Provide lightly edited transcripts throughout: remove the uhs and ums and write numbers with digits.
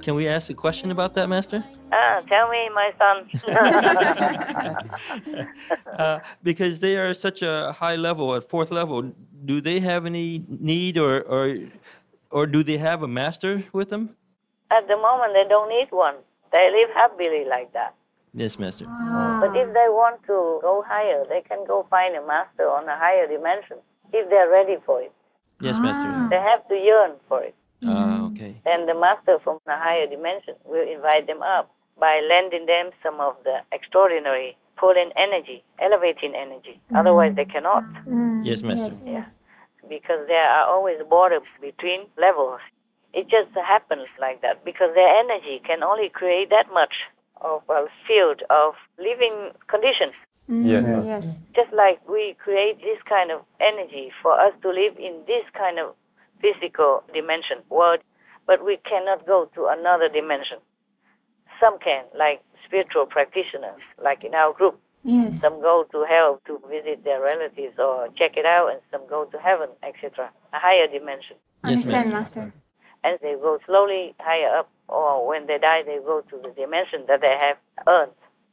Can we ask a question about that, Master? Tell me, my son. Because they are such a high level, at fourth level, do they have any need or do they have a master with them? At the moment, they don't need one. They live happily like that. Yes, Master. But if they want to go higher, they can go find a master on a higher dimension if they're ready for it. Yes, Master. They have to yearn for it. Okay. Then the master from a higher dimension will invite them up by lending them some of the extraordinary pulling energy, elevating energy. Otherwise, they cannot. Yes, Master. Yeah. Because there are always borders between levels. It just happens like that because their energy can only create that much of a field of living conditions. Yes. Just like we create this kind of energy for us to live in this kind of physical dimension, world, but we cannot go to another dimension. Some can, like spiritual practitioners, like in our group. Yes. Some go to hell to visit their relatives or check it out, and some go to heaven, etc., a higher dimension. Understand, Master. And they go slowly higher up, or when they die, they go to the dimension that they have earned,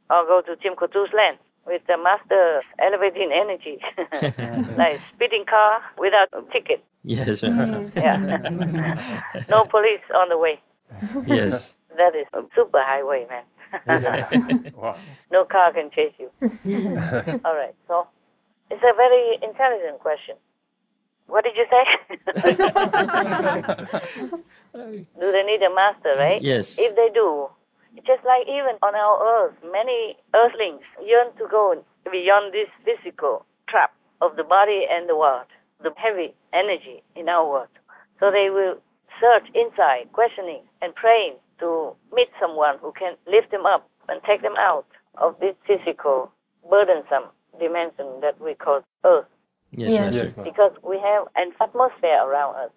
or go to Tim Kutu's land with the master elevating energy, like speeding car without a ticket. Yes, Master. Yeah. No police on the way. Yes. That is a super highway, man. Wow. No car can chase you. All right, so it's a very intelligent question. What did you say? Do they need a master, right? Yes. If they do, it's just like even on our earth, many earthlings yearn to go beyond this physical trap of the body and the world, the heavy energy in our world. So they will search inside, questioning and praying to meet someone who can lift them up and take them out of this physical, burdensome dimension that we call earth. Yes, Yes. Master. Because we have an atmosphere around us,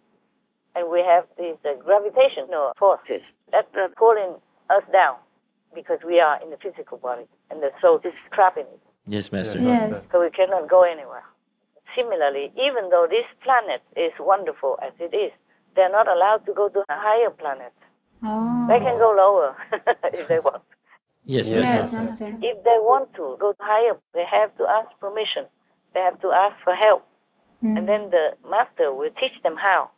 and we have these gravitational forces that are pulling us down because we are in the physical body, and the soul is trapped in it. Yes, Master. Yes. So we cannot go anywhere. Similarly, even though this planet is wonderful as it is, they're not allowed to go to a higher planet. Oh. They can go lower if they want. Yes, Yes, Master. Master. If they want to go higher, they have to ask permission. They have to ask for help. And then the master will teach them how.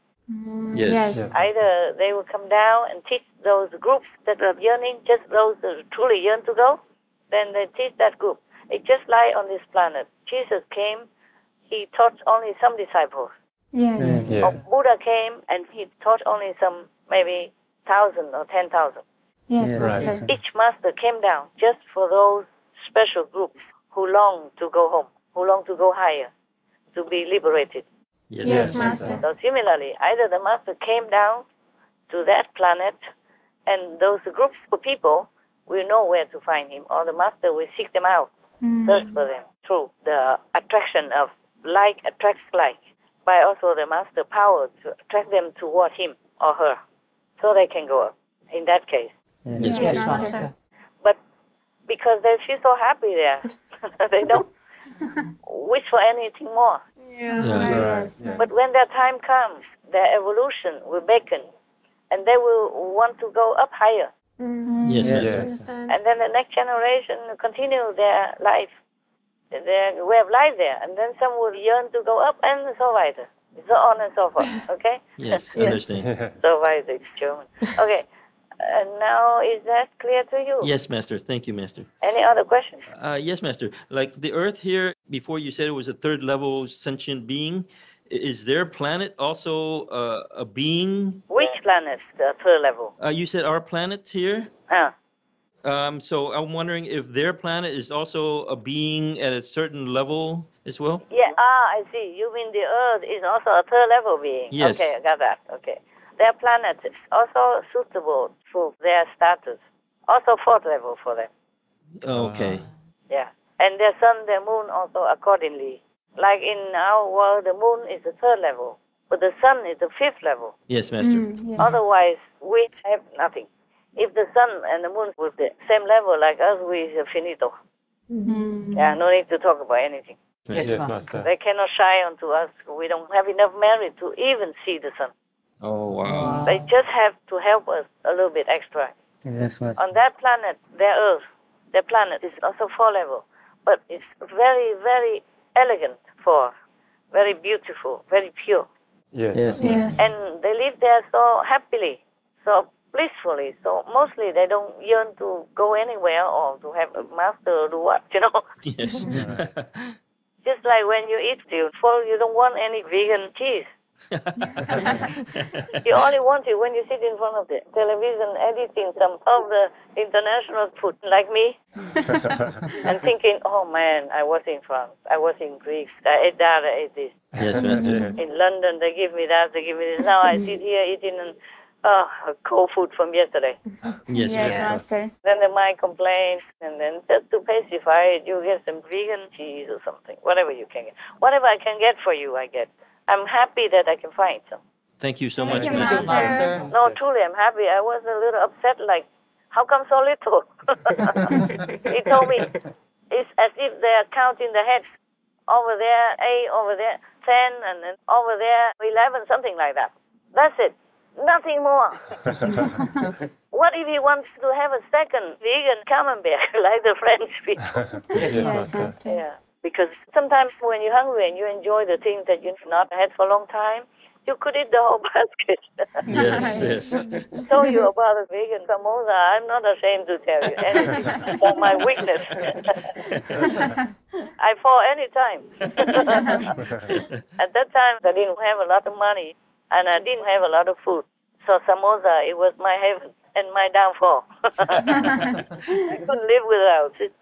Yes. Yes. Either they will come down and teach those groups that are yearning, just those that truly yearn to go, then they teach that group. It's just like on this planet. Jesus came, he taught only some disciples. Yes. Yeah. Or Buddha came and he taught only some, maybe 1,000 or 10,000. Yes, Right. Master. Each master came down just for those special groups who long to go home, who long to go higher, to be liberated. Yes, Yes, Master. Master. So similarly, either the master came down to that planet and those groups of people will know where to find him, or the master will seek them out, search for them through the attraction of like attracts like, by also the master power to attract them toward him or her, so they can go up in that case. Yes, Yes, Master. Master. But because they feel so happy there, they don't wish for anything more. Yeah. Yes. Yeah. But when their time comes, their evolution will beckon, and they will want to go up higher. Yes, Master. Yes. And then the next generation will continue their life, their way of life there. And then some will yearn to go up and so weiter. So on and so forth, okay? Yes, Yes. understand. So weiter, it's German. Okay, and now is that clear to you? Yes, Master. Thank you, Master. Any other questions? Yes, Master. Like the Earth here, before you said it was a third level sentient being, is their planet also a being? Which planets, the third level? You said our planet here. So I'm wondering if their planet is also a being at a certain level as well? Yeah, I see. You mean the Earth is also a third level being? Yes. Okay, I got that. Okay. Their planet is also suitable for their status. Also fourth level for them. Okay. Yeah. And their sun, their moon also accordingly. Like in our world, the moon is the third level, but the sun is the fifth level. Yes, Master. Yes. Otherwise, we have nothing. If the sun and the moon were the same level like us, we are finito. Yeah, no need to talk about anything. Yes, Master. They cannot shine onto us. We don't have enough merit to even see the sun. Oh, wow. They just have to help us a little bit extra. Yes, Master. On that planet, their planet is also 4 level, but it's very, very elegant 4, very beautiful, very pure. Yes. Yes. And they live there so happily, so blissfully. So mostly they don't yearn to go anywhere or to have a master or do what, Yes. Just like when you eat you don't want any vegan cheese. You only want it when you sit in front of the television editing some of the international food, like me, and thinking, oh man, I was in France, I was in Greece, I ate that, I ate this. Yes, Master. In London, they give me that, they give me this. Now I sit here eating cold food from yesterday. Yes, Yes, Master. Master. Then the mind complains, and then just to pacify it, you get some vegan cheese or something, whatever you can get. Whatever I can get for you, I get. I'm happy that I can find some. Thank you so Thank much, you, Master. Master. No, truly, I'm happy. I was a little upset, like, how come so little? He told me, it's as if they are counting the heads. Over there, 8, over there, 10, and then over there, 11, something like that. That's it. Nothing more. What if he wants to have a second vegan camembert, like the French people? Yes, Master. Yeah. Because sometimes when you're hungry and you enjoy the things that you've not had for a long time, you could eat the whole basket. Yes. Told you about the vegan samosa. I'm not ashamed to tell you anything for my weakness. I fall any time. At that time, I didn't have a lot of money and I didn't have a lot of food. So samosa, it was my heaven and my downfall. I couldn't live without it.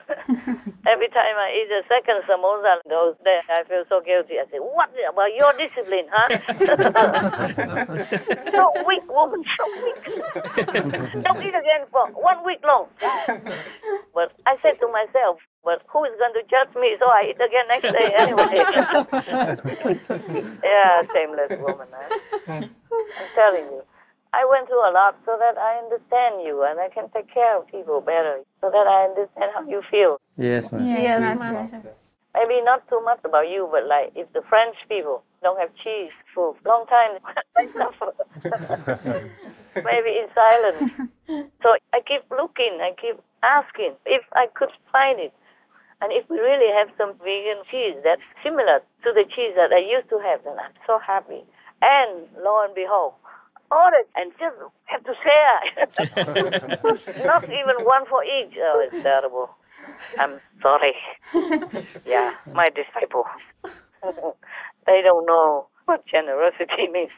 Every time I eat a second samosa goes there, I feel so guilty. I say, what about your discipline, huh? So weak, woman, so weak. Don't eat again for 1 week long. But I said to myself, but who is going to judge me so I eat again next day anyway? Yeah, shameless woman. Huh? I'm telling you. I went through a lot so that I understand you and I can take care of people better, so that I understand how you feel. Yes, Master. Yes, Master. Maybe not too much about you, but like if the French people don't have cheese for a long time, they suffer. Maybe in silence. So I keep looking, I keep asking if I could find it. And if we really have some vegan cheese that's similar to the cheese that I used to have, then I'm so happy. And lo and behold, ordered and just have to share. Not even one for each. Oh, it's terrible. I'm sorry. Yeah, my disciples. They don't know what generosity means.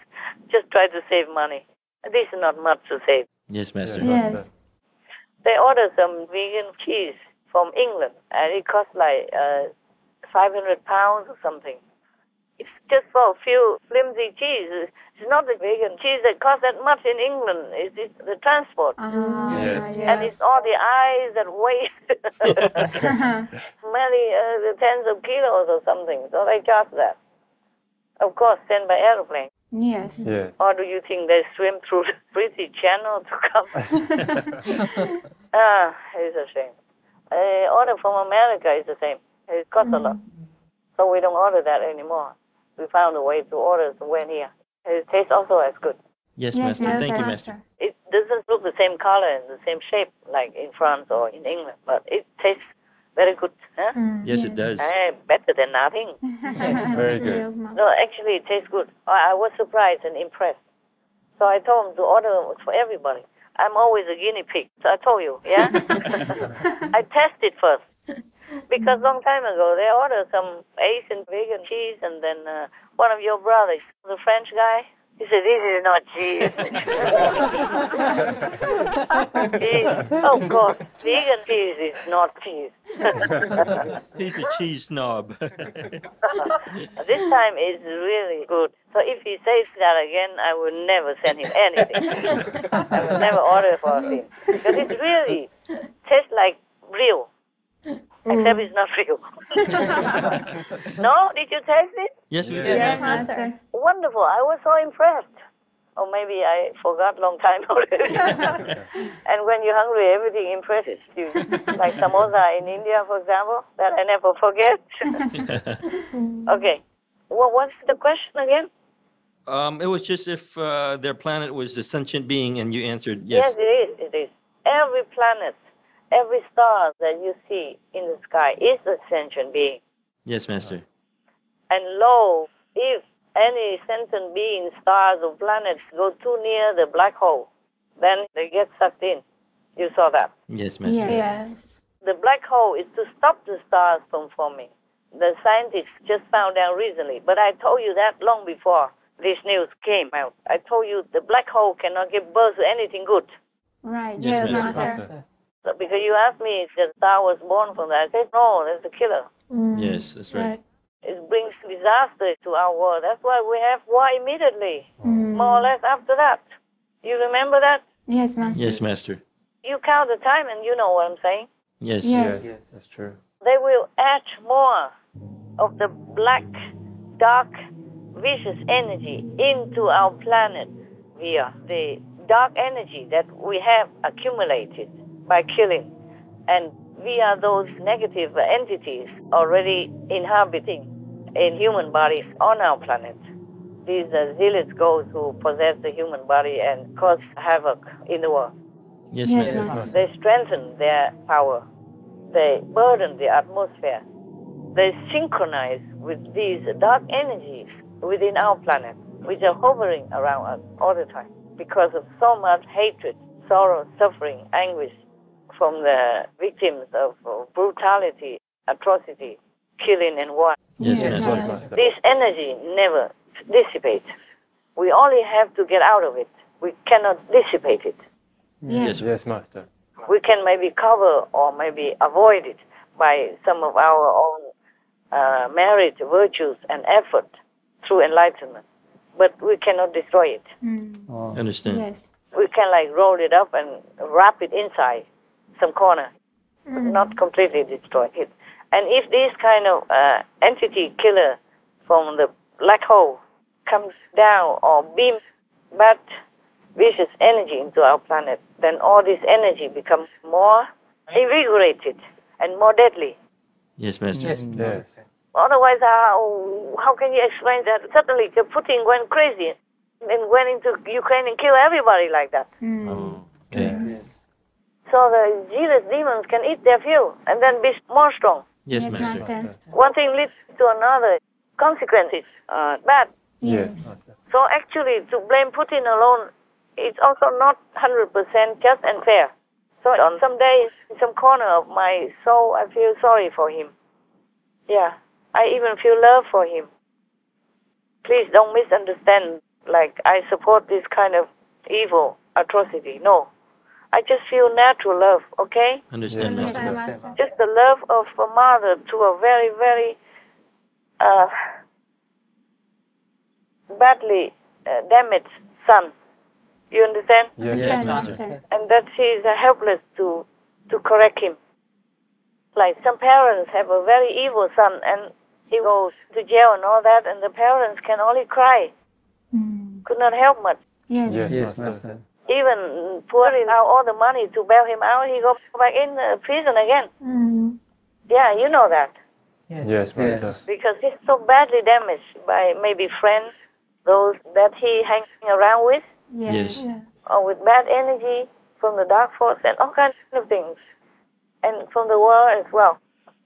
Just try to save money. This is not much to save. Yes, Master. Yes. They ordered some vegan cheese from England, and it cost like 500 pounds or something. It's just for a few flimsy cheese. It's not the vegan cheese that costs that much in England. It's the transport. Yes. And it's all the eyes that weigh many tens of kilos or something. So they charge that. Of course, sent by aeroplane. Yes. Yeah. Or do you think they swim through the British Channel to come? It's a shame. Order from America is the same. It costs a lot. So we don't order that anymore. We found a way to order somewhere here. It tastes also as good. Yes, Yes, Master. Master. Thank you, Master. It doesn't look the same color and the same shape like in France or in England, but it tastes very good. Huh? Yes, it does. Better than nothing. Very good. Yes, Master. No, actually, it tastes good. I was surprised and impressed. So I told them to order for everybody. I'm always a guinea pig. So I told you, yeah? I tested first. Because long time ago, they ordered some Asian vegan cheese, and then one of your brothers, the French guy, he said, this is not cheese. Cheese. Of course, vegan cheese is not cheese. He's a cheese snob. This time it's really good. So if he says that again, I will never send him anything. I will never order for him. Because it really tastes like real. Except it's not real. No? Did you taste it? Yes, we did. Yes, Master. Master. Wonderful. I was so impressed. Or maybe I forgot long time already. And when you're hungry, everything impresses you. Like samosa in India, for example, that I never forget. Okay. Well, what's the question again? It was just if their planet was a sentient being, and you answered yes. Yes, it is. Every planet, every star that you see in the sky is a sentient being. Yes, Master. And lo, if any sentient being, stars or planets go too near the black hole, then they get sucked in. You saw that. Yes, Master. Yes. The black hole is to stop the stars from forming. The scientists just found out recently, but I told you that long before this news came out. I told you the black hole cannot give birth to anything good. Right. Yes, Yes, Master. Master. So because you asked me if the star was born from that, I said, no, that's a killer. Yes, that's right. It brings disaster to our world. That's why we have war immediately, more or less after that. You remember that? Yes, Master. Yes, Master. You count the time and you know what I'm saying. Yes. Yes. That's true. They will add more of the black, dark, vicious energy into our planet via the dark energy that we have accumulated by killing, and via those negative entities already inhabiting in human bodies on our planet. These zealous ghosts who possess the human body and cause havoc in the world. Yes, Yes, Master. Master. They strengthen their power. They burden the atmosphere. They synchronize with these dark energies within our planet, which are hovering around us all the time because of so much hatred, sorrow, suffering, anguish from the victims of brutality, atrocity, killing, and war. Yes, Yes, Master. Master. This energy never dissipates. We only have to get out of it. We cannot dissipate it. Yes. Yes, Master. We can maybe cover or maybe avoid it by some of our own merit, virtues, and effort through enlightenment. But we cannot destroy it. Understand. Yes. We can like roll it up and wrap it inside some corner, but not completely destroy it. And if this kind of entity killer from the black hole comes down or beams bad vicious energy into our planet, then all this energy becomes more invigorated and more deadly. Yes, Master. Yes. Otherwise, how can you explain that? Suddenly, Putin went crazy and went into Ukraine and killed everybody like that. Oh, okay. So the zealous demons can eat their fuel and then be more strong. Yes, Yes, Master. Master. One thing leads to another. Consequences are bad. Yes. So actually, to blame Putin alone, it's also not 100% just and fair. So on some days, in some corner of my soul, I feel sorry for him. Yeah, I even feel love for him. Please don't misunderstand, like I support this kind of evil atrocity. No, I just feel natural love, okay? Understand, Yes, Master. Master. Just the love of a mother to a very, very badly damaged son. You understand? Yes, Understand, Master. Master. And that she is helpless to correct him. Like some parents have a very evil son and he goes to jail and all that, and the parents can only cry. Could not help much. Yes. Yes, Master. Even pouring out all the money to bail him out, he goes back in prison again. Yeah, you know that. Yes, Master. Because he's so badly damaged by maybe friends, those that he hangs around with, Yes. or with bad energy from the dark force and all kinds of things. And from the world as well.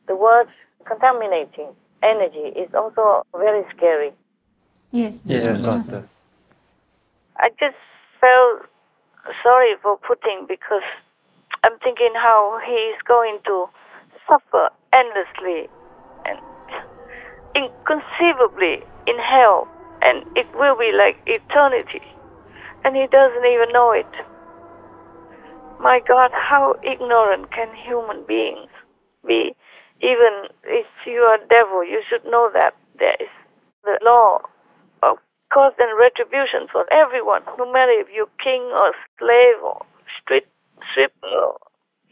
The world's contaminating energy is also very scary. Yes. Yes, Master. I just felt sorry for Putin because I'm thinking how he is going to suffer endlessly and inconceivably in hell, and it will be like eternity, and he doesn't even know it. My God, how ignorant can human beings be? Even if you are devil, you should know that there is the law of cause and retribution for everyone, no matter if you're king or slave or street sweeper or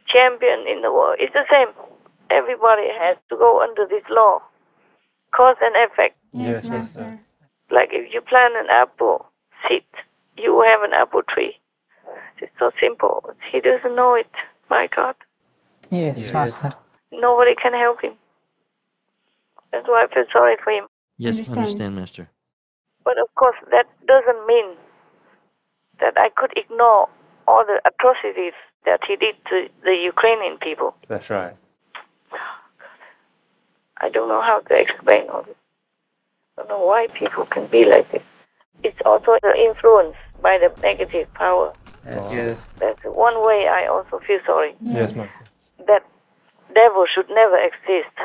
champion in the world. It's the same. Everybody has to go under this law, cause and effect. Yes, Yes, Master. Like if you plant an apple seed, you will have an apple tree. It's so simple. He doesn't know it. My God. Yes, Master. Nobody can help him. That's why I feel sorry for him. Yes, Understand. understand, Master. But of course, that doesn't mean that I could ignore all the atrocities that he did to the Ukrainian people. That's right. I don't know how to explain all this. I don't know why people can be like this. It's also influenced by the negative power. Yes. That's one way I also feel sorry. Yes, Master. That devil should never exist.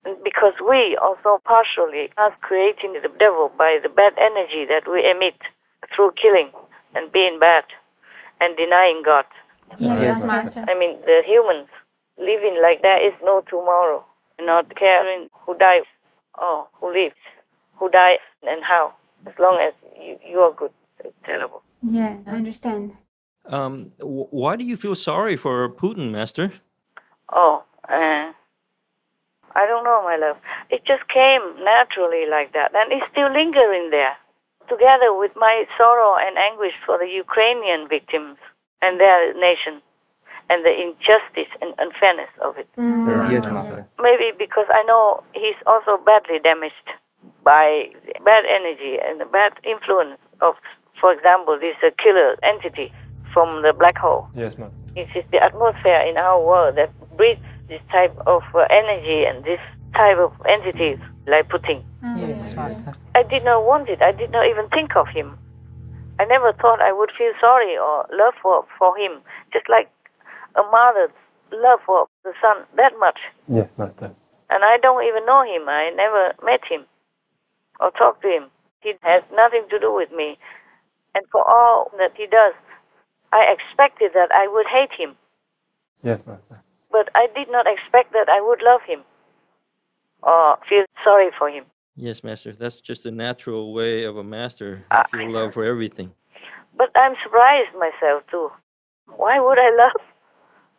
And because we also partially are creating the devil by the bad energy that we emit through killing and being bad and denying God. Yes, Master. I mean, the humans living like that is no tomorrow, not caring who dies or who lives, who dies and how, as long as you are good. It's terrible. Yeah, I understand. Why do you feel sorry for Putin, Master? Oh, I don't know, my love. It just came naturally like that, and it's still lingering there, together with my sorrow and anguish for the Ukrainian victims and their nation, and the injustice and unfairness of it. Yes, Master. Maybe because I know he's also badly damaged by bad energy and the bad influence of, for example, this killer entity from the black hole. Yes, Master. It is the atmosphere in our world that breeds this type of energy and this type of entities like Putin. Yes, Master. I did not want it. I did not even think of him. I never thought I would feel sorry or love for him, just like a mother's love for the son that much. Yes, Master. And I don't even know him. I never met him or talked to him. He has nothing to do with me. And for all that he does, I expected that I would hate him. Yes, Master. But I did not expect that I would love him or feel sorry for him. Yes, Master. That's just a natural way of a master. I Feel love for everything. But I'm surprised myself too. Why would I love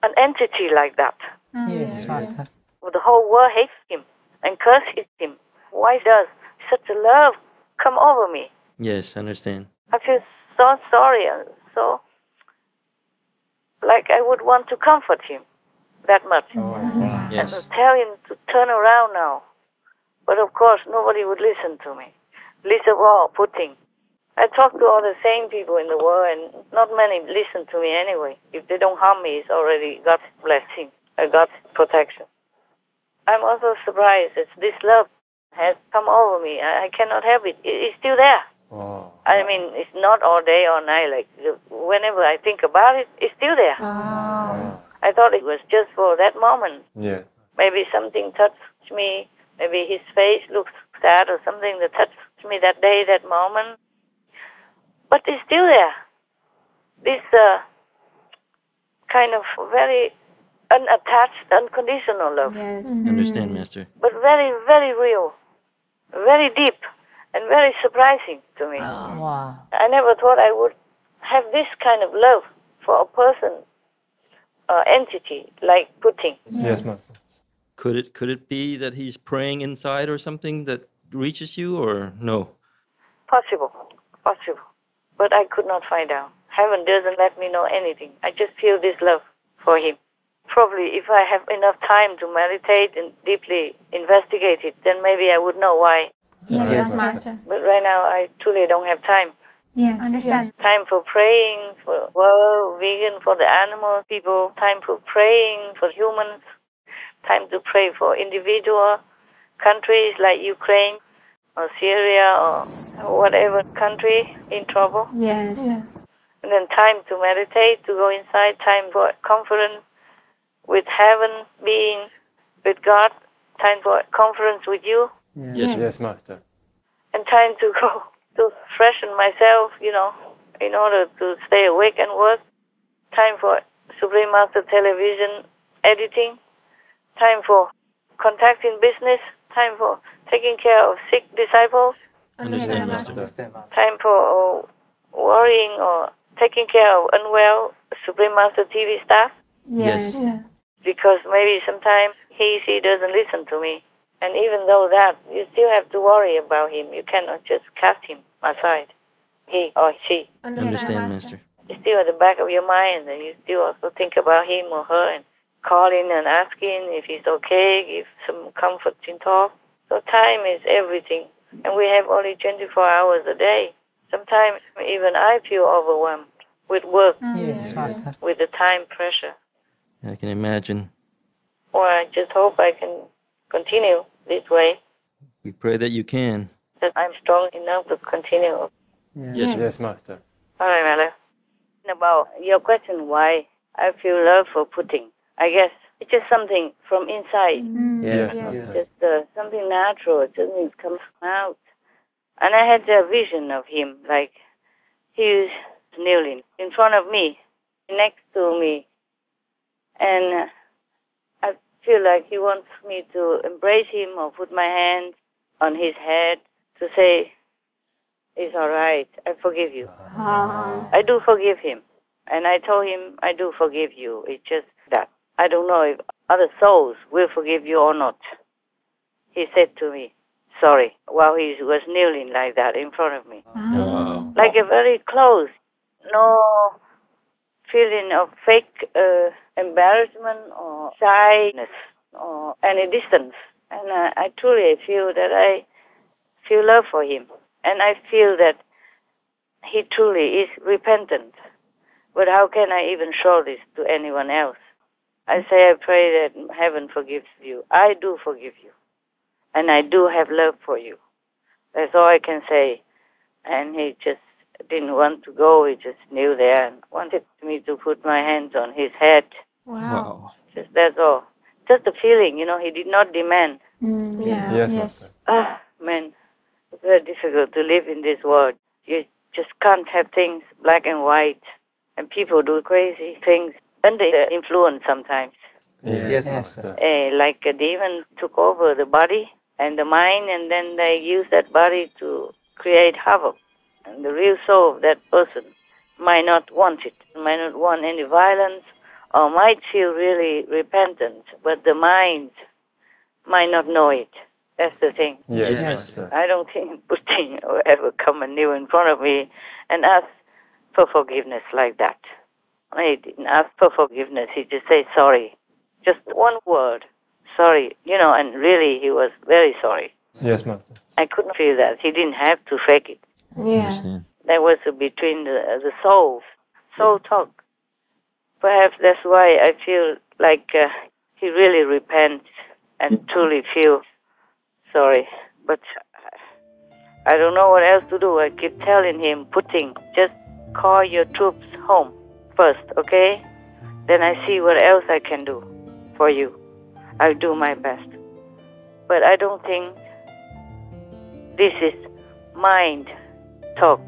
an entity like that? Yes, Master. The whole world hates him and curses him. Why does such a love come over me? Yes, I understand. I feel so sorry and so like I would want to comfort him that much. Yes. And tell him to turn around now. But of course, nobody would listen to me. Least of all, Putin. I talk to all the sane people in the world, and not many listen to me anyway. If they don't harm me, it's already God's blessing, God's protection. I'm also surprised that this love has come over me. I cannot help it. It's still there. Oh. I mean, it's not all day or night. Like whenever I think about it, it's still there. I thought it was just for that moment. Yes. Maybe something touched me. Maybe his face looks sad or something that touched me that day, that moment. But it's still there. This kind of very unattached, unconditional love. Yes. Understand, Master. But very, very real, very deep, and very surprising to me. Wow. I never thought I would have this kind of love for a person, entity like Putin. Yes, Master. Could it be that he's praying inside or something that reaches you, or no? Possible. But I could not find out. Heaven doesn't let me know anything. I just feel this love for him. Probably if I have enough time to meditate and deeply investigate it, then maybe I would know why. Yes, Master. But right now, I truly don't have time. Yes. Understand. Time for praying for world, vegan, for the animal people. Time for praying for humans. Time to pray for individual countries like Ukraine or Syria or whatever country in trouble. Yes. And then time to meditate, to go inside. Time for conference with heaven, being with God. Time for conference with you. Yes. Yes, Master. And time to go to freshen myself, in order to stay awake and work. Time for Supreme Master Television editing. Time for contacting business. Time for taking care of sick disciples. Understand, Master. Time for worrying or taking care of unwell Supreme Master TV staff. Yes. Because maybe sometimes she doesn't listen to me. And even though that, you still have to worry about him. You cannot just cast him aside, he or she. Understand, Master. It's still at the back of your mind, and you still also think about him or her and calling and asking if he's okay, give some comforting talk. So time is everything And we have only 24 hours a day. Sometimes even I feel overwhelmed with work, Yes, Master. with the time pressure. I can imagine. Or I just hope I can continue this way, We pray that you can. that I'm strong enough to continue. Yes. Yes, Master. All right, Mother. About your question, why I feel love for pudding, I guess it's just something from inside. Yes, Yes. Master. Just something natural, something comes out. And I had a vision of him, like he was kneeling in front of me, next to me. And I feel like he wants me to embrace him or put my hand on his head to say, it's all right, I forgive you. I do forgive him. And I told him, I do forgive you. It's just that. I don't know if other souls will forgive you or not. He said to me, sorry, while he was kneeling like that in front of me. Wow. Like a very close, no feeling of fake embarrassment or shyness or any distance. And I truly feel that I feel love for him. And I feel that he truly is repentant. But how can I even show this to anyone else? I say I pray that heaven forgives you. I do forgive you. And I do have love for you. That's all I can say. And he just didn't want to go. He just knew there and wanted me to put my hands on his head. Wow. Just that's all. Just a feeling, he did not demand. Yes, Master. Man, it's very difficult to live in this world. You just can't have things black and white. And people do crazy things under the influence sometimes. Yes, Yes. Master. Like a demon took over the body and the mind, and then they use that body to create havoc. And the real soul of that person might not want it, might not want any violence, or might feel really repentant, but the mind might not know it. That's the thing. Yes, Yes. Master. I don't think Putin will ever come and kneel in front of me and ask for forgiveness like that. He didn't ask for forgiveness. He just said sorry. Just one word, sorry. And really he was very sorry. Yes, Master. I couldn't feel that. He didn't have to fake it. I understand. That was between the souls. Soul talk. Perhaps that's why I feel like he really repents and truly feels sorry. But I don't know what else to do. I keep telling him, Putin, just call your troops home first, okay? Then I see what else I can do for you. I'll do my best. But I don't think this is mind talk.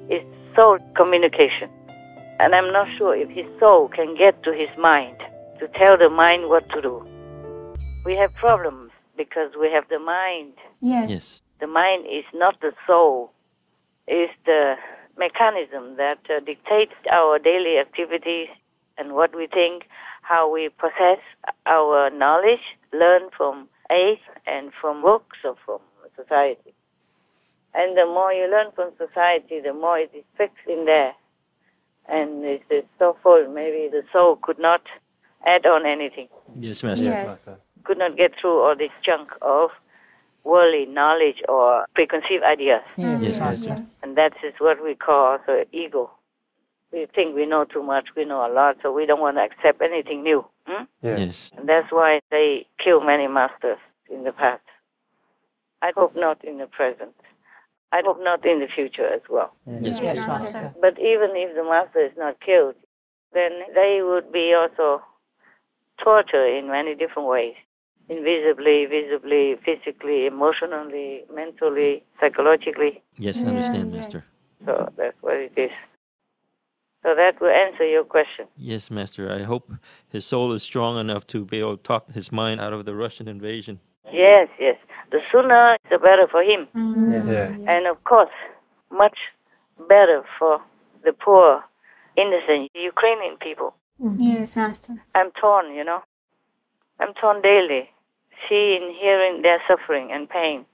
It's soul communication. And I'm not sure if his soul can get to his mind to tell the mind what to do. We have problems because we have the mind. Yes. The mind is not the soul. It's the mechanism that dictates our daily activities and what we think, how we process our knowledge, learn from age and from books or from society. And the more you learn from society, the more it is fixed in there. And it's so full, maybe the soul could not add on anything, Yes, Master. Yes. Master. could not get through all this chunk of worldly knowledge or preconceived ideas. Yes, Yes. Master. And that is what we call also ego. We think we know too much, we know a lot, so we don't want to accept anything new. Yes. Yes. And that's why they kill many masters in the past. I hope not in the present. I hope not in the future as well. Yes, Yes, Master. Master. But even if the master is not killed, then they would be also tortured in many different ways. Invisibly, visibly, physically, emotionally, mentally, psychologically. Yes, I understand, Yes. Master. So that's what it is. So that will answer your question. Yes, Master. I hope his soul is strong enough to be able to talk his mind out of the Russian invasion. Yes, yes. The sooner, the better for him. Yeah. And of course, much better for the poor, innocent Ukrainian people. Yes, Master. I'm torn, I'm torn daily, seeing, hearing their suffering and pain,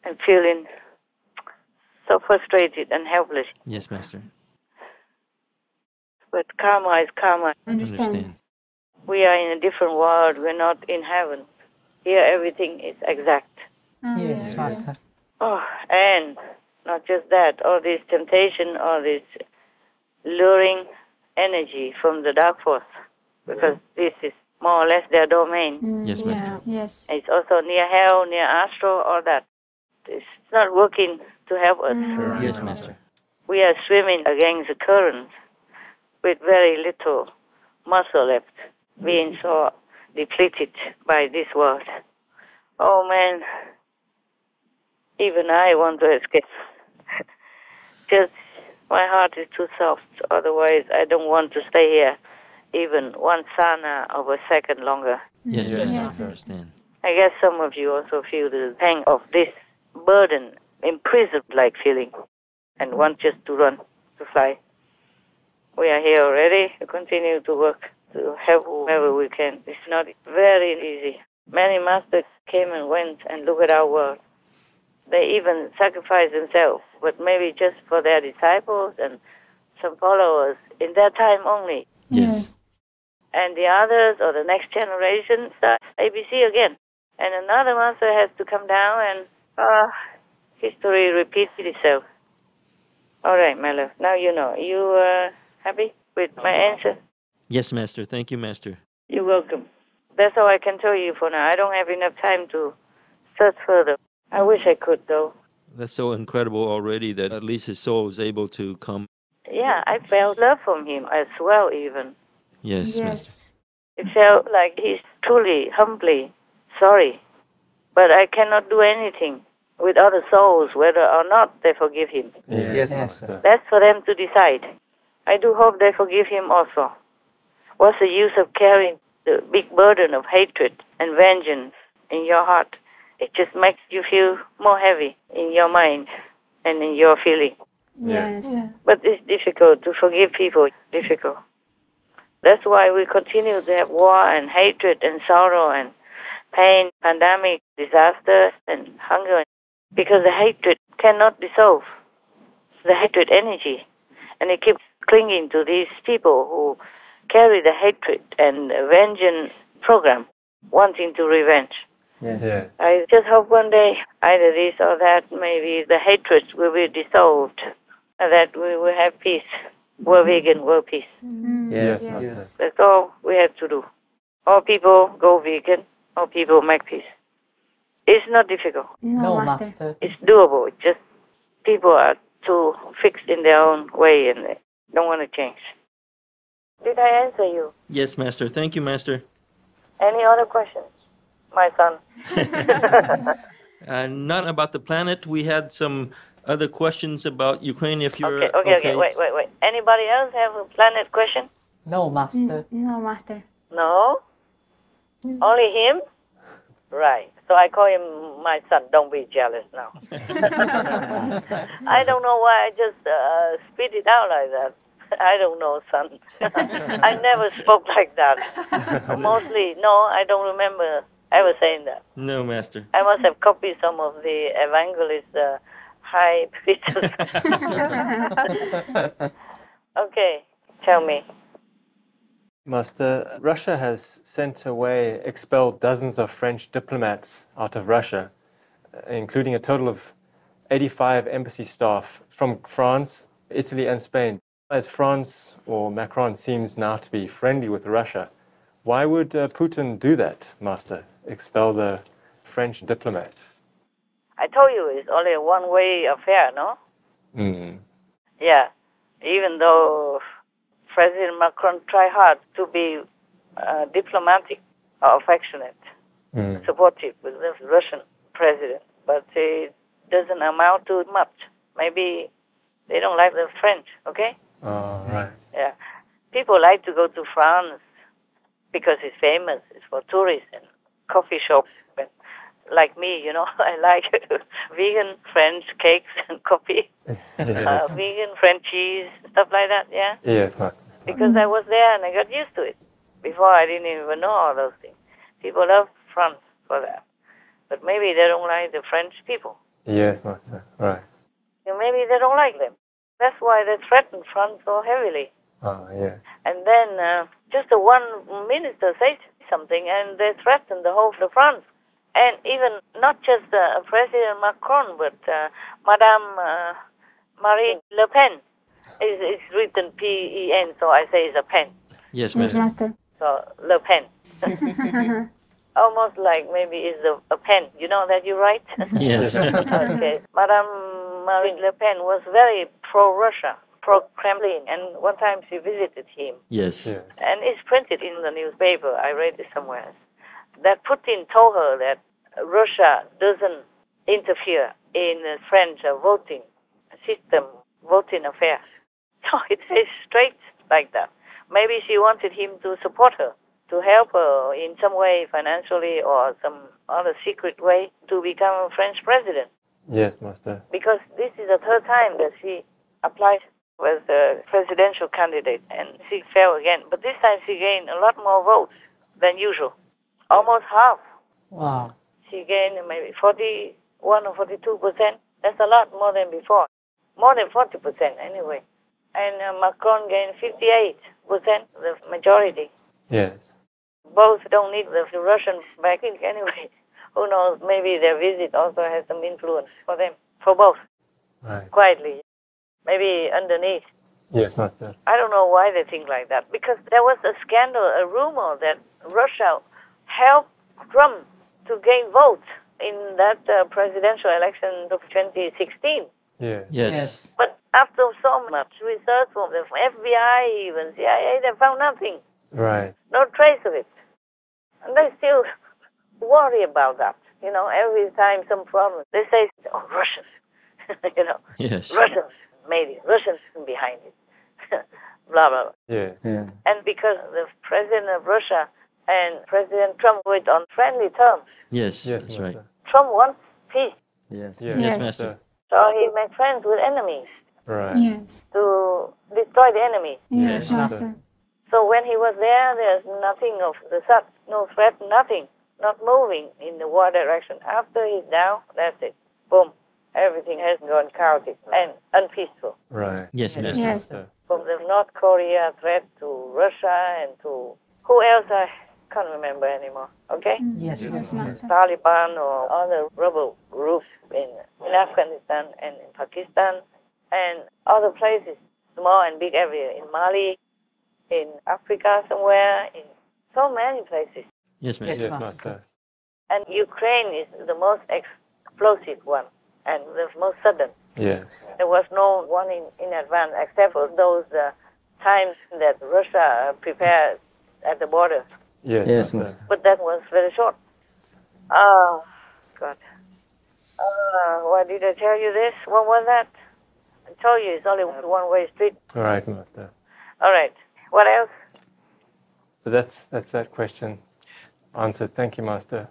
and feeling so frustrated and helpless. Yes, Master. But karma is karma. Understand. We are in a different world. We're not in heaven. Here everything is exact. Yes, Master. Oh, and not just that, all this temptation, all this luring energy from the dark force, because this is more or less their domain. Yes, Master. Yes. It's also near hell, near astral, all that. It's not working to help us. Yes, Master. We are swimming against the current with very little muscle left, being so depleted by this world. Oh man, even I want to escape. Just my heart is too soft, otherwise I don't want to stay here even one sana of a second longer. Yes, Master. Yes. I understand. I guess some of you also feel the pang of this burden, imprisoned-like feeling, and want just to run, to fly. We are here already to continue to work, to help whoever we can. It's not very easy. Many masters came and went and look at our world. They even sacrificed themselves, but maybe just for their disciples and some followers in their time only. Yes. And the others, or the next generation, start ABC again. And another master has to come down and history repeats itself. All right, my love. Now you know. You happy with my answer? Yes, Master. Thank you, Master. You're welcome. That's all I can tell you for now. I don't have enough time to search further. I wish I could, though. That's so incredible already that at least his soul is able to come. Yeah, I felt love from him as well, even. Yes, Master. Yes. It felt like he's truly, humbly sorry. But I cannot do anything with other souls, whether or not they forgive him. Yes, Yes. Master. That's for them to decide. I do hope they forgive him also. What's the use of carrying the big burden of hatred and vengeance in your heart? It just makes you feel more heavy in your mind and in your feeling. Yes. But it's difficult to forgive people. It's difficult. That's why we continue to have war and hatred and sorrow and pain, pandemic, disaster, and hunger. Because the hatred cannot dissolve. The hatred energy. And it keeps clinging to these people who carry the hatred and vengeance program, wanting to revenge. Yes. Yeah. I just hope one day, either this or that, maybe the hatred will be dissolved, and that we will have peace. World vegan, world peace. Yes, Yes. Master. That's all we have to do. All people go vegan, all people make peace. It's not difficult. No, No, Master. Master. It's doable. It's just people are too fixed in their own way and they don't want to change. Did I answer you? Yes, Master. Thank you, Master. Any other questions, my son? Not about the planet. We had some other questions about Ukraine. If you're Okay. Wait. Anybody else have a planet question? No, Master. No, Master. No? Only him? Right. So I call him my son. Don't be jealous now. I don't know why I just spit it out like that. I don't know, son. I never spoke like that. Mostly, no, I don't remember ever saying that. No, Master. I must have copied some of the evangelist high preachers. Okay, tell me. Master, Russia has sent away, expelled dozens of French diplomats out of Russia, including a total of 85 embassy staff from France, Italy, and Spain. As France, or Macron, seems now to be friendly with Russia, why would Putin do that, Master? Expel the French diplomats? I told you it's only a one-way affair, no? Mm. Yeah, even though President Macron tried hard to be diplomatic or affectionate, supportive with the Russian president, but it doesn't amount to much. Maybe they don't like the French, okay? Oh, right. Yeah. People like to go to France because it's famous. It's for tourists and coffee shops. And like me, you know, I like vegan French cakes and coffee, Yes. vegan French cheese, stuff like that, yeah? Yes, Master. Because I was there and I got used to it. Before I didn't even know all those things. People love France for that. But maybe they don't like the French people. Yes, Master. Right. And maybe they don't like them. That's why they threaten France so heavily. Oh, yes. And then just the one minister says something and they threaten the whole of France. And even not just President Macron, but Madame Marine Le Pen. It's written P-E-N, so I say it's a pen. Yes, Yes, Master. Master. So Le Pen. Almost like maybe it's a pen. You know that you write? Yes. Okay. Madame Marine Le Pen was very pro-Russia, pro-Kremlin, and one time she visited him. Yes. Yes. And it's printed in the newspaper. I read it somewhere. That Putin told her that Russia doesn't interfere in the French voting system, voting affairs. So it says straight like that. Maybe she wanted him to support her, to help her in some way, financially or some other secret way, to become a French president. Yes, Master. Because this is the third time that she applied as a presidential candidate, and she fell again. But this time she gained a lot more votes than usual, almost half. Wow. She gained maybe 41 or 42%. That's a lot more than before, more than 40% anyway. And Macron gained 58%, the majority. Yes. Both don't need the Russian backing anyway. Who knows? Maybe their visit also has some influence for them, for both, Right. quietly, maybe underneath. Yes, Master. I don't know why they think like that, because there was a scandal, a rumor that Russia helped Trump to gain votes in that presidential election of 2016. Yes. Yes. But after so much research from the FBI, even CIA, they found nothing, Right. no trace of it. And they still worry about that. You know, every time some problem, they say, oh, Russians, you know, Yes. Russians made it, Russians behind it, blah, blah, blah. Yeah. Yeah. And because the president of Russia and President Trump were on friendly terms, Yes. Yes, That's right. Master. Trump wants peace. Yes. Yes, Yes. Master. So he made friends with enemies Right. Yes. to destroy the enemy. Yes, Yes, Master. So when he was there, there's nothing of the sort, no threat, nothing, not moving in the war direction. After he's down, that's it. Boom. Everything has gone chaotic and unpeaceful. Right. Yes, Master. Yes. Master. From the North Korea threat to Russia and to who else I can't remember anymore. Okay? Yes, Yes, Master. Taliban or other rebel groups in Afghanistan and in Pakistan and other places, small and big area, in Mali, in Africa somewhere, in so many places. Yes, Master. Yes, Master. Master. And Ukraine is the most explosive one and the most sudden. Yes. There was no one in advance except for those times that Russia prepared at the border. Yes, Yes, Master. Master. But that was very short. Oh, God. Why did I tell you this? What was that? I told you it's only one-way street. All right, Master. All right. What else? So that's that question answered. Thank you, Master.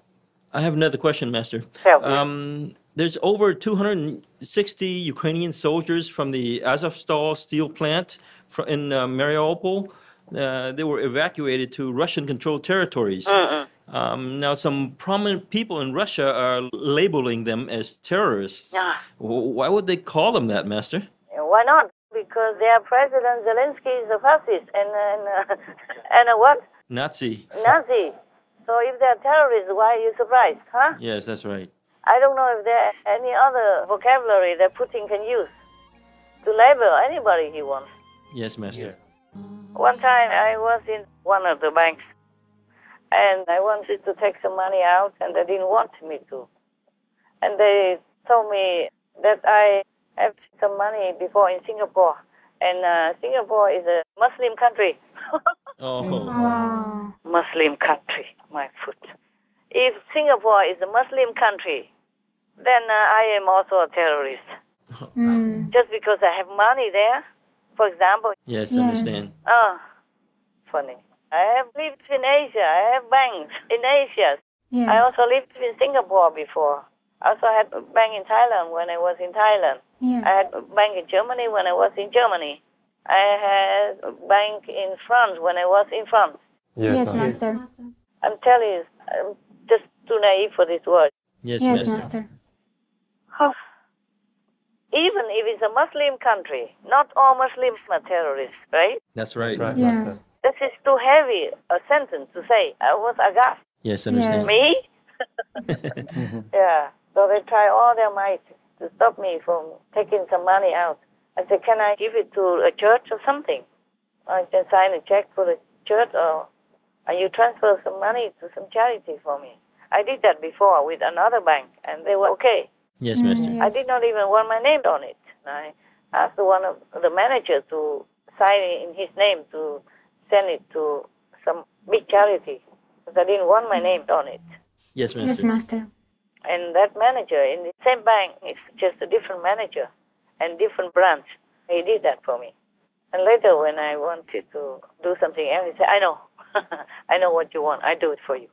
I have another question, Master. Tell me. There's over 260 Ukrainian soldiers from the Azovstal steel plant in Mariupol. They were evacuated to Russian-controlled territories. Now, some prominent people in Russia are labeling them as terrorists. Yeah. Why would they call them that, Master? Why not? Because their President Zelensky is a fascist and a what? Nazi. Nazi. So if they're terrorists, why are you surprised, huh? Yes, that's right. I don't know if there any other vocabulary that Putin can use to label anybody he wants. Yes, Master. One time I was in one of the banks and I wanted to take some money out and they didn't want me to. And they told me that I have some money before in Singapore. And Singapore is a Muslim country. Oh, Wow. Muslim country, my foot. If Singapore is a Muslim country, then I am also a terrorist. Mm. Just because I have money there, for example. yes, Yes. understand. Funny. I have lived in Asia. I have banks in Asia. Yes. I also lived in Singapore before. I also had a bank in Thailand when I was in Thailand. Yes. I had a bank in Germany when I was in Germany. I had a bank in France when I was in France. Yes, Master. I'm telling you, I'm just too naive for this word. Yes, Yes, Master. Master. Even if it's a Muslim country, not all Muslims are terrorists, right? That's right. Right, Yeah. Master. This is too heavy a sentence to say. I was aghast. Yes, understand. Yes. Me? Yeah. So they try all their might to stop me from taking some money out. I said, can I give it to a church or something? I can sign a check for the church, or you transfer some money to some charity for me. I did that before with another bank, and they were okay. Yes, Master. I did not even want my name on it. I asked one of the manager to sign it in his name to send it to some big charity, because I didn't want my name on it. Yes, Master. Yes, Master. And that manager in the same bank, it's just a different manager and different branch. He did that for me. And later when I wanted to do something else, he said, I know. I know what you want. I do it for you.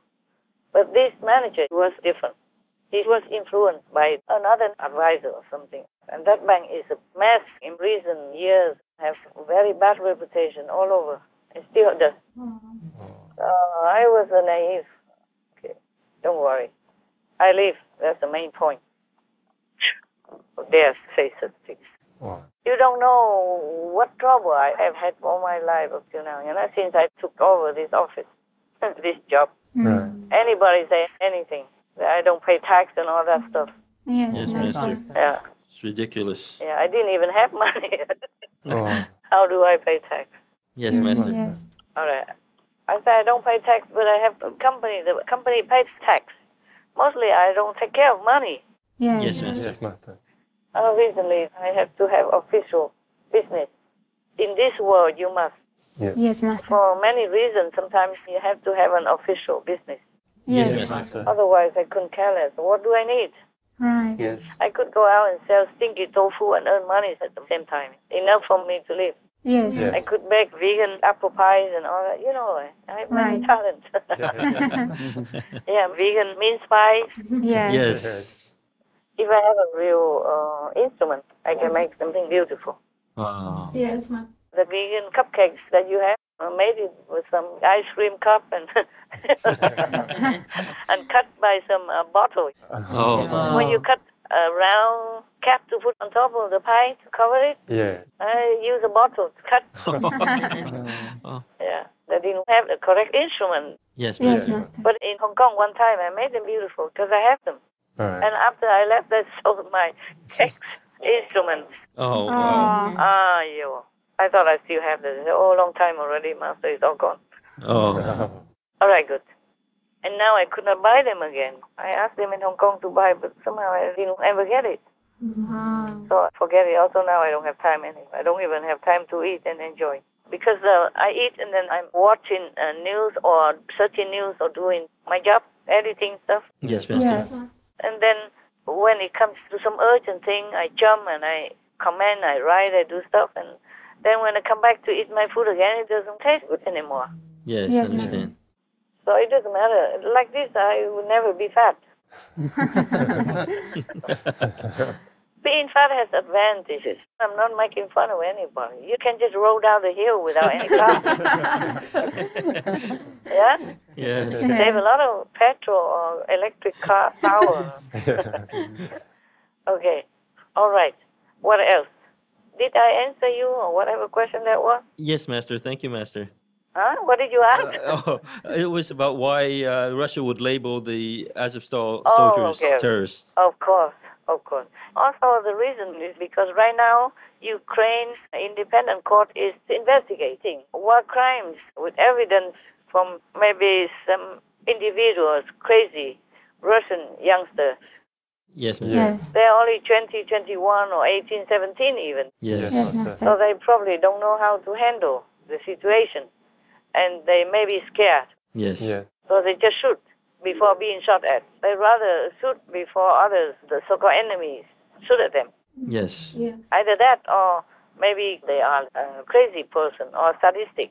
But this manager was different. He was influenced by another advisor or something. And that bank is a mess in recent years, have very bad reputation all over. It still does. I was a naive. Okay, don't worry. I live. That's the main point. Dare say such things. Wow. You don't know what trouble I have had all my life up to now. Since I took over this office, this job. Right. Anybody say anything, that I don't pay tax and all that stuff. Yes, Yes, Master. Master. Yeah, It's ridiculous. yeah. I didn't even have money. Oh. How do I pay tax? Yes, Master. Yes. All right. I say I don't pay tax, but I have a company. The company pays tax. Mostly I don't take care of money. Yes. Yes, Master. Yes, Master. Recently, I have to have official business. In this world, you must. Yes, Master. For many reasons, sometimes you have to have an official business. Yes. Master. Otherwise, I couldn't care less. What do I need? Right. Yes. I could go out and sell stinky tofu and earn money at the same time. Enough for me to live. Yes. Yes. I could bake vegan apple pies and all that. I have many Right. talents. Yeah, vegan mince pies. Yes. Yes. If I have a real instrument, I can make something beautiful. Wow. Yes, Master. The vegan cupcakes that you have, I made it with some ice cream cup and and cut by some bottle. Oh. When you cut a round cap to put on top of the pie to cover it, Yeah. I use a bottle to cut. Oh. Yeah, they didn't have the correct instrument. Yes, Yes, Master. Master. But in Hong Kong one time I made them beautiful because I have them. All right. And after I left, I sold my instruments. Oh, wow. Oh. I thought I still have this. Oh, long time already, Master. It's all gone. Oh. All right, good. And now I could not buy them again. I asked them in Hong Kong to buy, but somehow I didn't ever get it. Wow. So I forget it. Also now I don't have time anyway. I don't even have time to eat and enjoy. Because I eat and then I'm watching news or searching news or doing my job, editing stuff. Yes, Master. Yes. And then when it comes to some urgent thing, I jump and I comment, I write, I do stuff. And then when I come back to eat my food again, it doesn't taste good anymore. Yes, Yes, understand. So it doesn't matter. Like this, I will never be fat. Being fat has advantages. I'm not making fun of anybody. You can just roll down the hill without any problem. Yeah? Yes. Save a lot of petrol or electric car power. Okay. All right. What else? Did I answer you or whatever question that was? Yes, Master. Thank you, Master. Huh? What did you ask? It was about why Russia would label the Azovstal Oh, soldiers okay. terrorists. Of course. Also, the reason is because right now, Ukraine Independent Court is investigating war crimes with evidence from maybe some individuals, crazy Russian youngsters. Yes, Master. Yes. They're only 20, 21, or 18, 17 even. Yes. Yes, So Master. they probably don't know how to handle the situation. And they may be scared. Yes. Yeah. So they just shoot before being shot at. They rather shoot before others, the so-called enemies, shoot at them. Yes. Yes. Either that or maybe they are a crazy person or sadistic.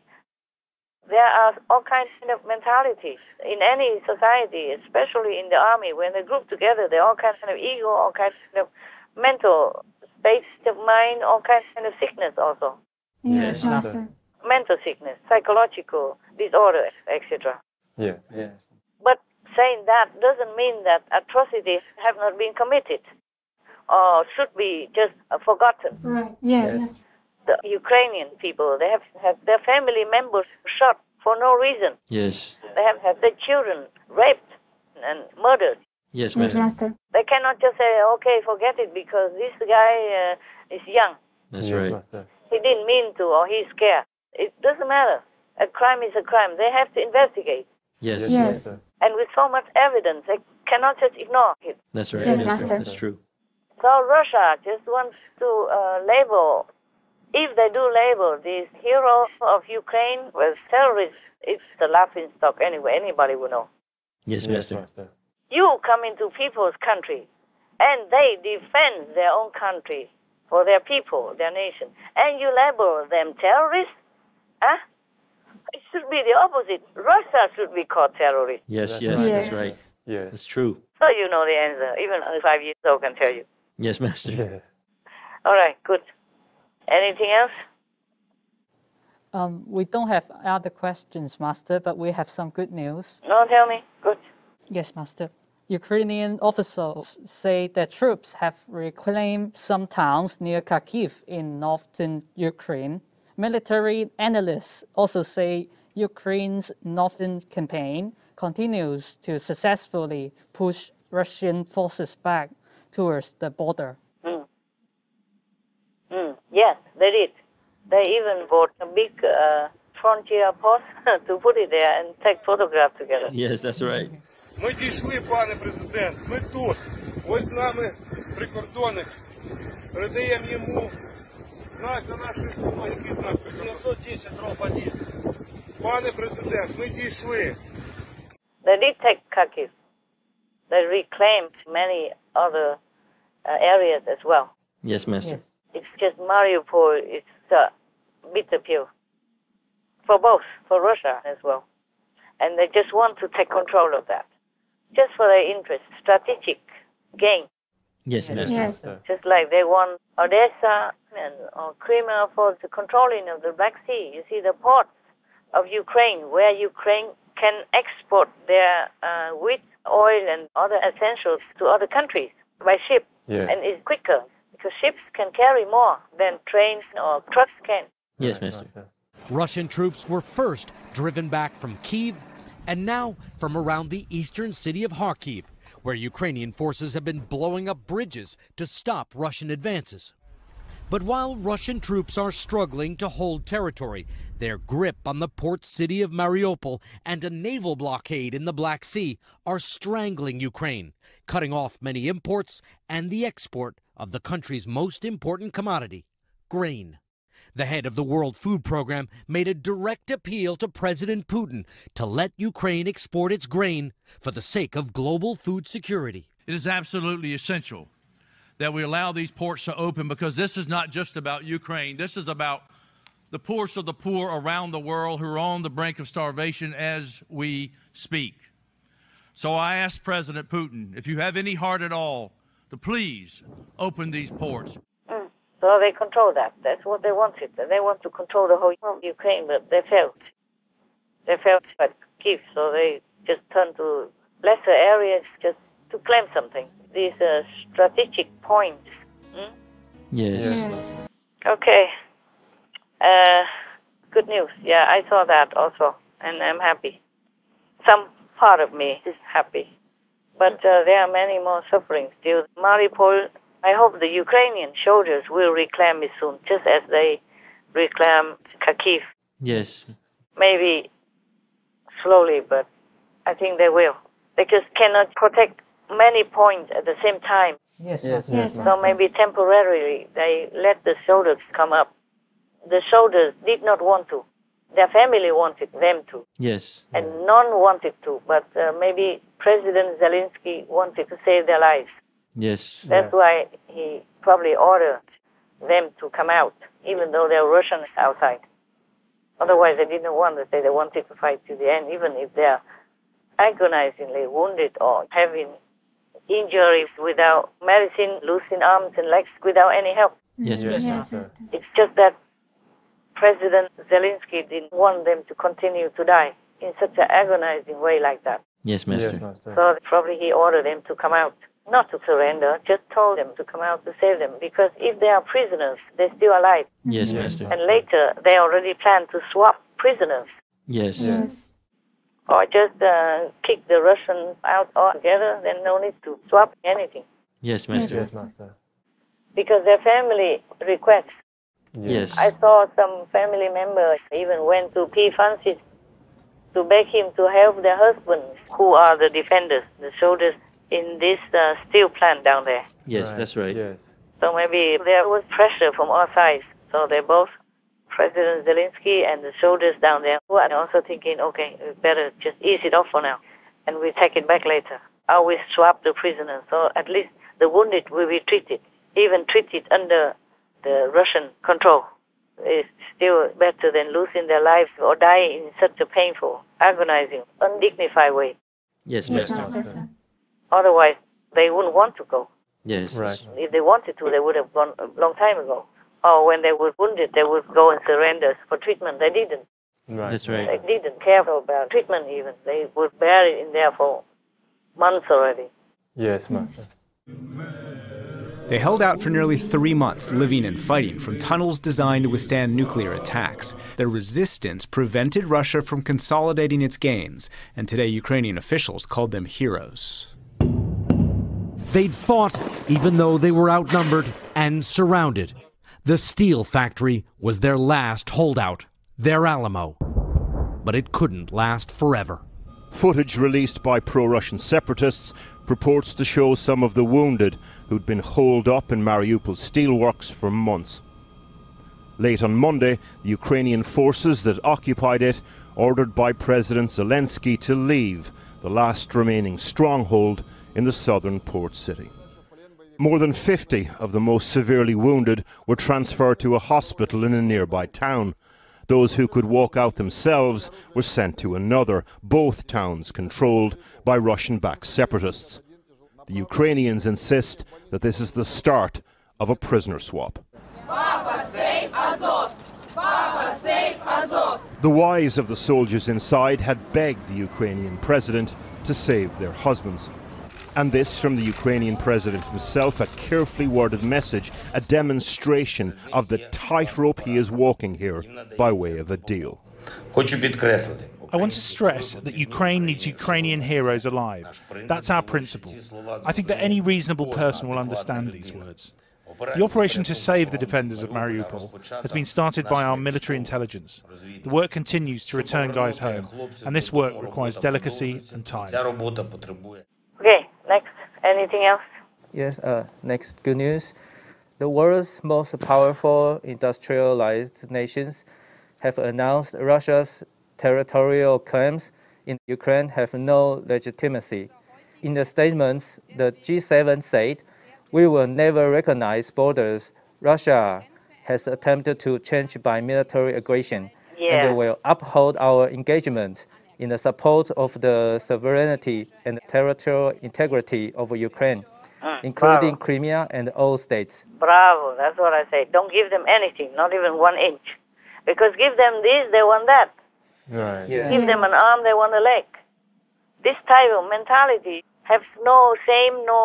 There are all kinds of mentalities in any society, especially in the army. When they group together, there are all kinds of ego, all kinds of mental states of mind, all kinds of sickness also. Yes, Yes, Master. Mental sickness, psychological disorder, etc. Yeah. Yes. But saying that doesn't mean that atrocities have not been committed or should be just forgotten. Right. Yes. The Ukrainian people, they have had their family members shot for no reason. Yes. They have had their children raped. and murdered. Yes, Yes, Master. Master. They cannot just say, okay, forget it because this guy is young. That's Yes, right. Master. He didn't mean to or he's scared. It doesn't matter. A crime is a crime. They have to investigate. Yes. Yes. Master. And with so much evidence, they cannot just ignore it. That's right. Yes, That's Master. That's true. So Russia just wants to label, if they do label these heroes of Ukraine with terrorists, it's the laughing stock anyway. Anybody will know. Yes, Yes, Master. Master. You come into people's country, and they defend their own country for their people, their nation, and you label them terrorists? Huh? It should be the opposite. Russia should be called terrorist. Yes, That's yes, right. that's right. Yes. Yes. That's true. So you know the answer. Even a 5 years old can tell you. Yes, Master. Yes. All right, good. Anything else? We don't have other questions, Master, but we have some good news. No, tell me. Good. Yes, Master. Ukrainian officials say that troops have reclaimed some towns near Kharkiv in northern Ukraine. Military analysts also say Ukraine's northern campaign continues to successfully push Russian forces back towards the border. Yes, they did. They even bought a big frontier post to put it there and take photographs together. Yes, that's right. Ми дійшли, пане президент, ми тут. Ось з нами прикордонник. Передаємо йому знак за нашою спиною. Який знак? 910-1. Пане президент, ми дійшли. They did take Kharkiv. They reclaimed many other areas as well. Yes, Master. It's just Mariupol, it's a bitter pill. For both, for Russia as well. And they just want to take control of that. Just for their interest, strategic gain. Yes, Master. Yes. Just like they want Odessa and or Crimea for the controlling of the Black Sea. You see the ports of Ukraine, where Ukraine can export their wheat, oil, and other essentials to other countries by ship. Yeah. And it's quicker because ships can carry more than trains or trucks can. Yes, Master. Russian troops were first driven back from Kyiv and now from around the eastern city of Kharkiv, where Ukrainian forces have been blowing up bridges to stop Russian advances. But while Russian troops are struggling to hold territory, their grip on the port city of Mariupol and a naval blockade in the Black Sea are strangling Ukraine, cutting off many imports and the export of the country's most important commodity, grain. The head of the World Food Program made a direct appeal to President Putin to let Ukraine export its grain for the sake of global food security. It is absolutely essential that we allow these ports to open because this is not just about Ukraine. This is about the poorest of the poor around the world who are on the brink of starvation as we speak. So I ask President Putin, if you have any heart at all, to please open these ports. So they control that. That's what they wanted. They want to control the whole Ukraine, but they failed. They failed at Kyiv, so they just turned to lesser areas just to claim something. These strategic points. Yes. Yes. Okay. Good news. Yeah, I saw that also, and I'm happy. Some part of me is happy. But there are many more suffering still. Mariupol, I hope the Ukrainian soldiers will reclaim it soon, just as they reclaim Kharkiv. Yes. Maybe slowly, but I think they will. They just cannot protect many points at the same time. Yes, Yes. Master. Yes, So Master. maybe temporarily they let the soldiers come up. The soldiers did not want to. Their family wanted them to, Yes. and none wanted to. But maybe President Zelensky wanted to save their lives. Yes. That's why he probably ordered them to come out, even though there are Russians outside. Otherwise, they didn't want to say they wanted to fight to the end, even if they're agonizingly wounded or having injuries without medicine, losing arms and legs without any help. Yes, Yes. Master. Yes, Master. It's just that President Zelensky didn't want them to continue to die in such an agonizing way like that. Yes, Yes, Master. Master. So probably he ordered them to come out, not to surrender, just told them to come out to save them. Because if they are prisoners, they're still alive. Yes, Yes. Master. And later, they already plan to swap prisoners. Yes. Yes. or just kick the Russians out altogether, then no need to swap anything. Yes, Master. Yes, Master. Because their family requests. Yes. I saw some family members even went to P. Francis to beg him to help their husbands, who are the defenders, the soldiers in this steel plant down there. Yes, that's right. Yes. So maybe there was pressure from all sides. So they both, President Zelensky and the soldiers down there, who are also thinking, okay, we better just ease it off for now, and we take it back later. Or we swap the prisoners, so at least the wounded will be treated, even treated under the Russian control. It's still better than losing their lives or dying in such a painful, agonizing, undignified way. Yes, Yes, Master. Master. Otherwise, they wouldn't want to go. Yes. Right. If they wanted to, they would have gone a long time ago. Or when they were wounded, they would go and surrender for treatment. They didn't. Right. That's right. They didn't care about treatment even. They would bear it in there for months already. Yes, Master. They held out for nearly 3 months, living and fighting from tunnels designed to withstand nuclear attacks. Their resistance prevented Russia from consolidating its gains, and today Ukrainian officials called them heroes. They'd fought even though they were outnumbered and surrounded. The steel factory was their last holdout, their Alamo. But it couldn't last forever. Footage released by pro-Russian separatists purports to show some of the wounded who'd been holed up in Mariupol steelworks for months. Late on Monday, the Ukrainian forces that occupied it ordered by President Zelensky to leave the last remaining stronghold in the southern port city. More than 50 of the most severely wounded were transferred to a hospital in a nearby town. Those who could walk out themselves were sent to another, both towns controlled by Russian-backed separatists. The Ukrainians insist that this is the start of a prisoner swap. The wives of the soldiers inside had begged the Ukrainian president to save their husbands. And this from the Ukrainian president himself, a carefully worded message, a demonstration of the tightrope he is walking here by way of a deal. I want to stress that Ukraine needs Ukrainian heroes alive. That's our principle. I think that any reasonable person will understand these words. The operation to save the defenders of Mariupol has been started by our military intelligence. The work continues to return guys home, and this work requires delicacy and time. Okay, next. Anything else? Yes, next good news. The world's most powerful industrialized nations have announced Russia's territorial claims in Ukraine have no legitimacy. In the statements, the G7 said, "We will never recognize borders Russia has attempted to change by military aggression, and will uphold our engagement in the support of the sovereignty and territorial integrity of Ukraine, including Bravo. Crimea and all states." Bravo, that's what I say. Don't give them anything, not even 1 inch. Because give them this, they want that. Right. Yes. Give them an arm, they want a leg. This type of mentality has no shame, no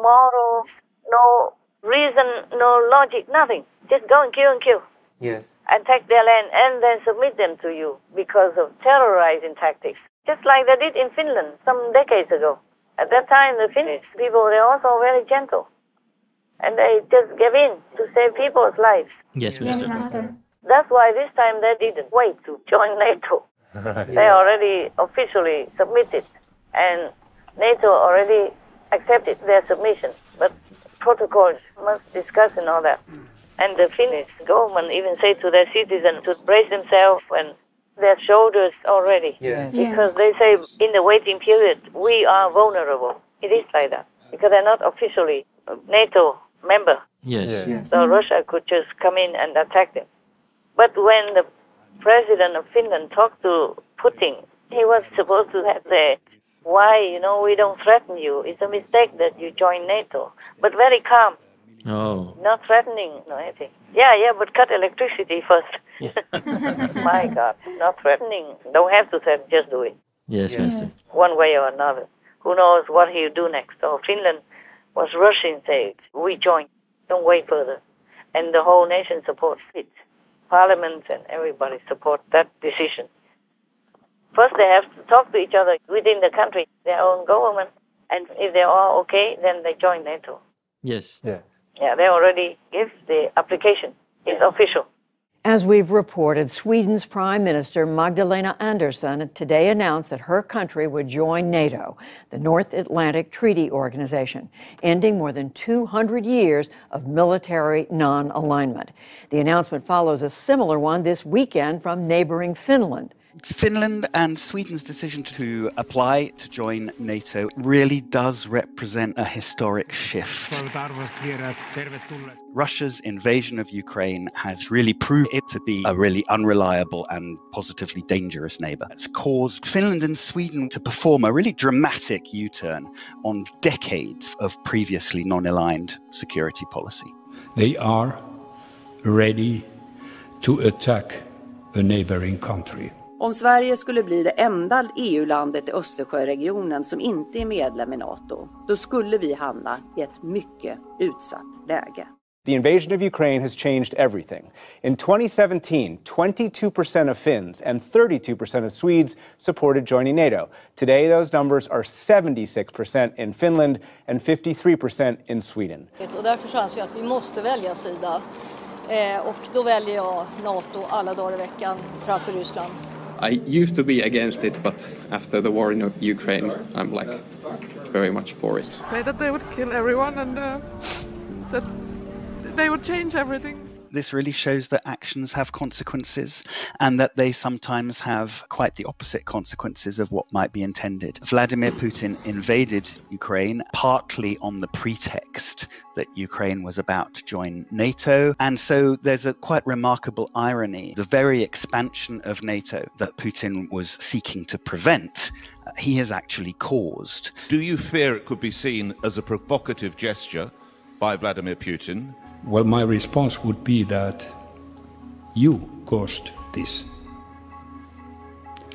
moral, no reason, no logic, nothing. Just go and kill. Yes. And take their land and then submit them to you because of terrorizing tactics. Just like they did in Finland some decades ago. At that time, the Finnish people were also very gentle. And they just gave in to save people's lives. Yes, Yes, Master. Master. That's why this time they didn't wait to join NATO. They already officially submitted. And NATO already accepted their submission. But protocols must discuss and all that. And the Finnish government even say to their citizens to brace themselves and their shoulders already. Yes. Because they say in the waiting period, we are vulnerable. It is like that. Because they're not officially a NATO member. Yes. Yes. So Russia could just come in and attack them. But when the president of Finland talked to Putin, he was supposed to have said, why, we don't threaten you. It's a mistake that you join NATO. But very calm. Oh. Not threatening, no anything. Yeah, but cut electricity first. My God, not threatening. Don't have to threaten, just do it. Yes, Master. One way or another. Who knows what he'll do next. So Finland was rushing, say, we join. Don't wait further. And the whole nation supports it. Parliament and everybody support that decision. First, they have to talk to each other within the country, their own government. And if they're all okay, then they join NATO. Yes. Yeah. Yeah, they already give the application. It's official. As we've reported, Sweden's Prime Minister Magdalena Andersson today announced that her country would join NATO, the North Atlantic Treaty Organization, ending more than 200 years of military non-alignment. The announcement follows a similar one this weekend from neighboring Finland. Finland and Sweden's decision to apply to join NATO really does represent a historic shift. Russia's invasion of Ukraine has really proved it to be a really unreliable and positively dangerous neighbor. It's caused Finland and Sweden to perform a really dramatic U-turn on decades of previously non-aligned security policy. They are ready to attack a neighboring country. Om Sverige skulle bli det enda EU-landet i Östersjöregionen som inte är medlem i NATO, då skulle vi hamna i ett mycket utsatt läge. The invasion of Ukraine has changed everything. In 2017, 22% of Finns and 32% of Swedes supported joining NATO. Today, those numbers are 76% in Finland and 53% in Sweden. Och därför anser jag att vi måste välja sida. Och då väljer jag NATO alla dagar i veckan framför Ryssland. I used to be against it, but after the war in Ukraine, I'm like very much for it. Say that they would kill everyone and that they would change everything. This really shows that actions have consequences and that they sometimes have quite the opposite consequences of what might be intended. Vladimir Putin invaded Ukraine partly on the pretext that Ukraine was about to join NATO. And so there's a quite remarkable irony. The very expansion of NATO that Putin was seeking to prevent, he has actually caused. Do you fear it could be seen as a provocative gesture by Vladimir Putin? Well, my response would be that you caused this.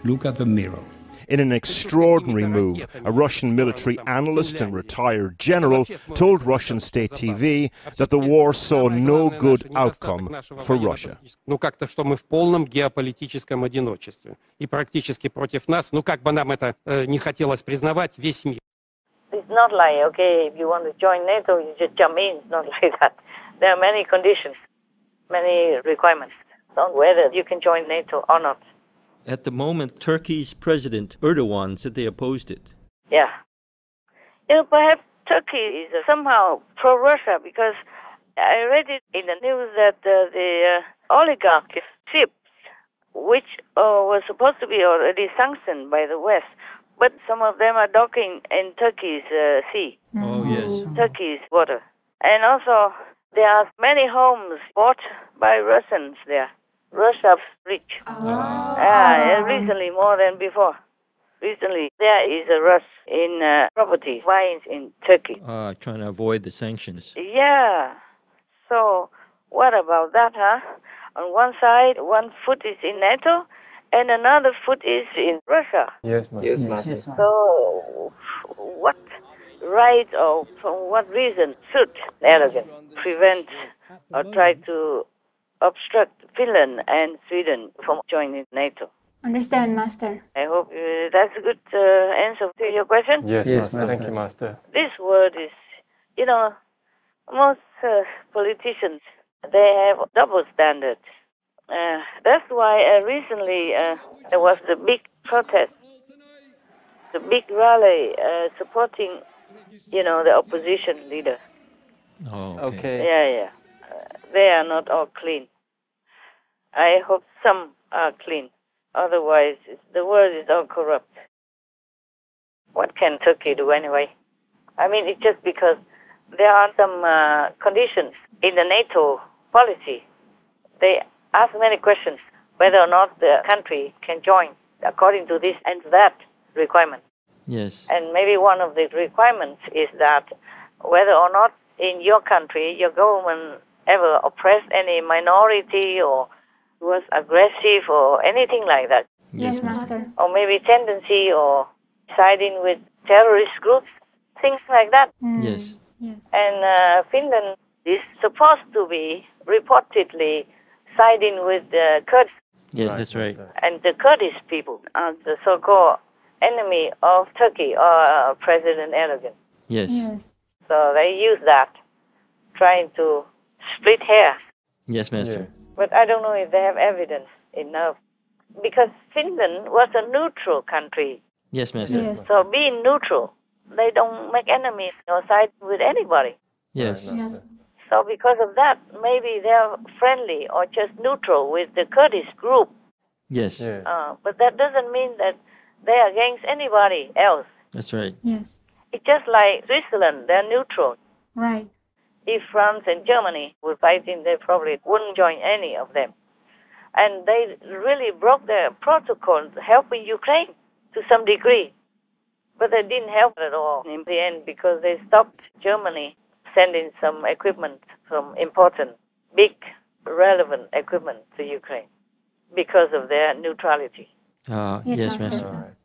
Look at the mirror. In an extraordinary move, a Russian military analyst and retired general told Russian state TV that the war saw no good outcome for Russia. Ну как-то, что мы в полном геополитическом одиночестве. И практически против нас, ну как бы нам это не хотелось признавать, весь мир. It's not like, okay, if you want to join NATO, you just jump in. It's not like that. There are many conditions, many requirements on whether you can join NATO or not. At the moment, Turkey's President Erdogan said they opposed it. Yeah. You know, perhaps Turkey is somehow pro-Russia because I read it in the news that the oligarch ships, which were supposed to be already sanctioned by the West, but some of them are docking in Turkey's sea. Oh, yes. Turkey's water. And also, there are many homes bought by Russians there. Russia's rich. Recently, more than before. Recently, there is a rush in property buying in Turkey. Trying to avoid the sanctions. Yeah. So, what about that, huh? On one side, one foot is in NATO, and another foot is in Russia. Yes, Master. Yes, Master. So, what right or for what reason should Erdogan prevent or try to obstruct Finland and Sweden from joining NATO? Understand, Master. I hope that's a good answer to your question. Yes, Master. Thank you, Master. This word is, you know, most politicians, they have double standards. That's why recently there was the big protest, the big rally supporting, you know, the opposition leader. Oh, okay. Yeah. They are not all clean. I hope some are clean. Otherwise, the world is all corrupt. What can Turkey do anyway? I mean, it's just because there are some conditions in the NATO policy. They ask many questions whether or not the country can join according to this and that requirement. Yes. And maybe one of the requirements is that whether or not in your country, your government ever oppressed any minority or was aggressive or anything like that. Yes, Master. Or maybe tendency or siding with terrorist groups, things like that. Yes. Yes. And Finland is supposed to be reportedly siding with the Kurds. Yes, that's right. And the Kurdish people are the so-called enemy of Turkey or President Erdogan. Yes. So they use that, trying to split hairs. Yes, Master. But I don't know if they have evidence enough. Because Finland was a neutral country. Yes, Master. Yes. So being neutral, they don't make enemies or side with anybody. Yes. Yes. So because of that, maybe they're friendly or just neutral with the Kurdish group. Yes. But that doesn't mean that they're against anybody else. That's right. Yes. It's just like Switzerland, they're neutral. Right. If France and Germany were fighting, they probably wouldn't join any of them. And they really broke their protocol helping Ukraine to some degree. But they didn't help at all in the end because they stopped Germany sending some equipment, some important, big, relevant equipment to Ukraine because of their neutrality. Yes, Master.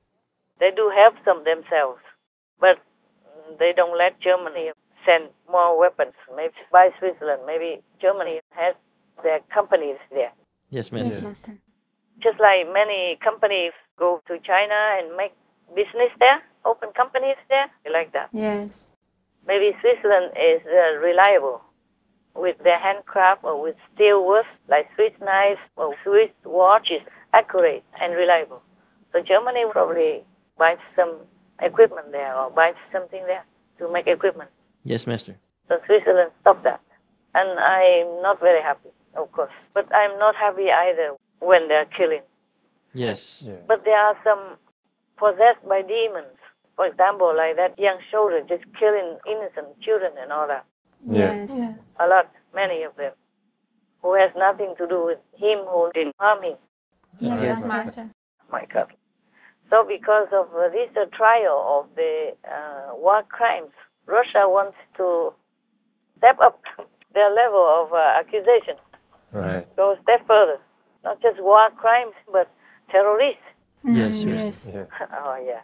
They do help some themselves, but they don't let Germany send more weapons. Maybe by Switzerland, maybe Germany has their companies there. Yes, Master. Yes, Master. Just like many companies go to China and make business there, open companies there, like that. Yes. Maybe Switzerland is reliable with their handcraft or with steel work, like Swiss knives or Swiss watches, accurate and reliable. So Germany probably buys some equipment there or buys something there to make equipment. Yes, Master. So Switzerland stopped that. And I'm not very happy, of course. But I'm not happy either when they're killing. Yes. But there are some possessed by demons. For example, like that young soldier just killing innocent children and all that. Yes. A lot, many of them, who has nothing to do with him who didn't harm him. Yes, Master. My God. So because of this trial of the war crimes, Russia wants to step up their level of accusation. Right. Go a step further. Not just war crimes, but terrorists. Yes. Oh, yeah.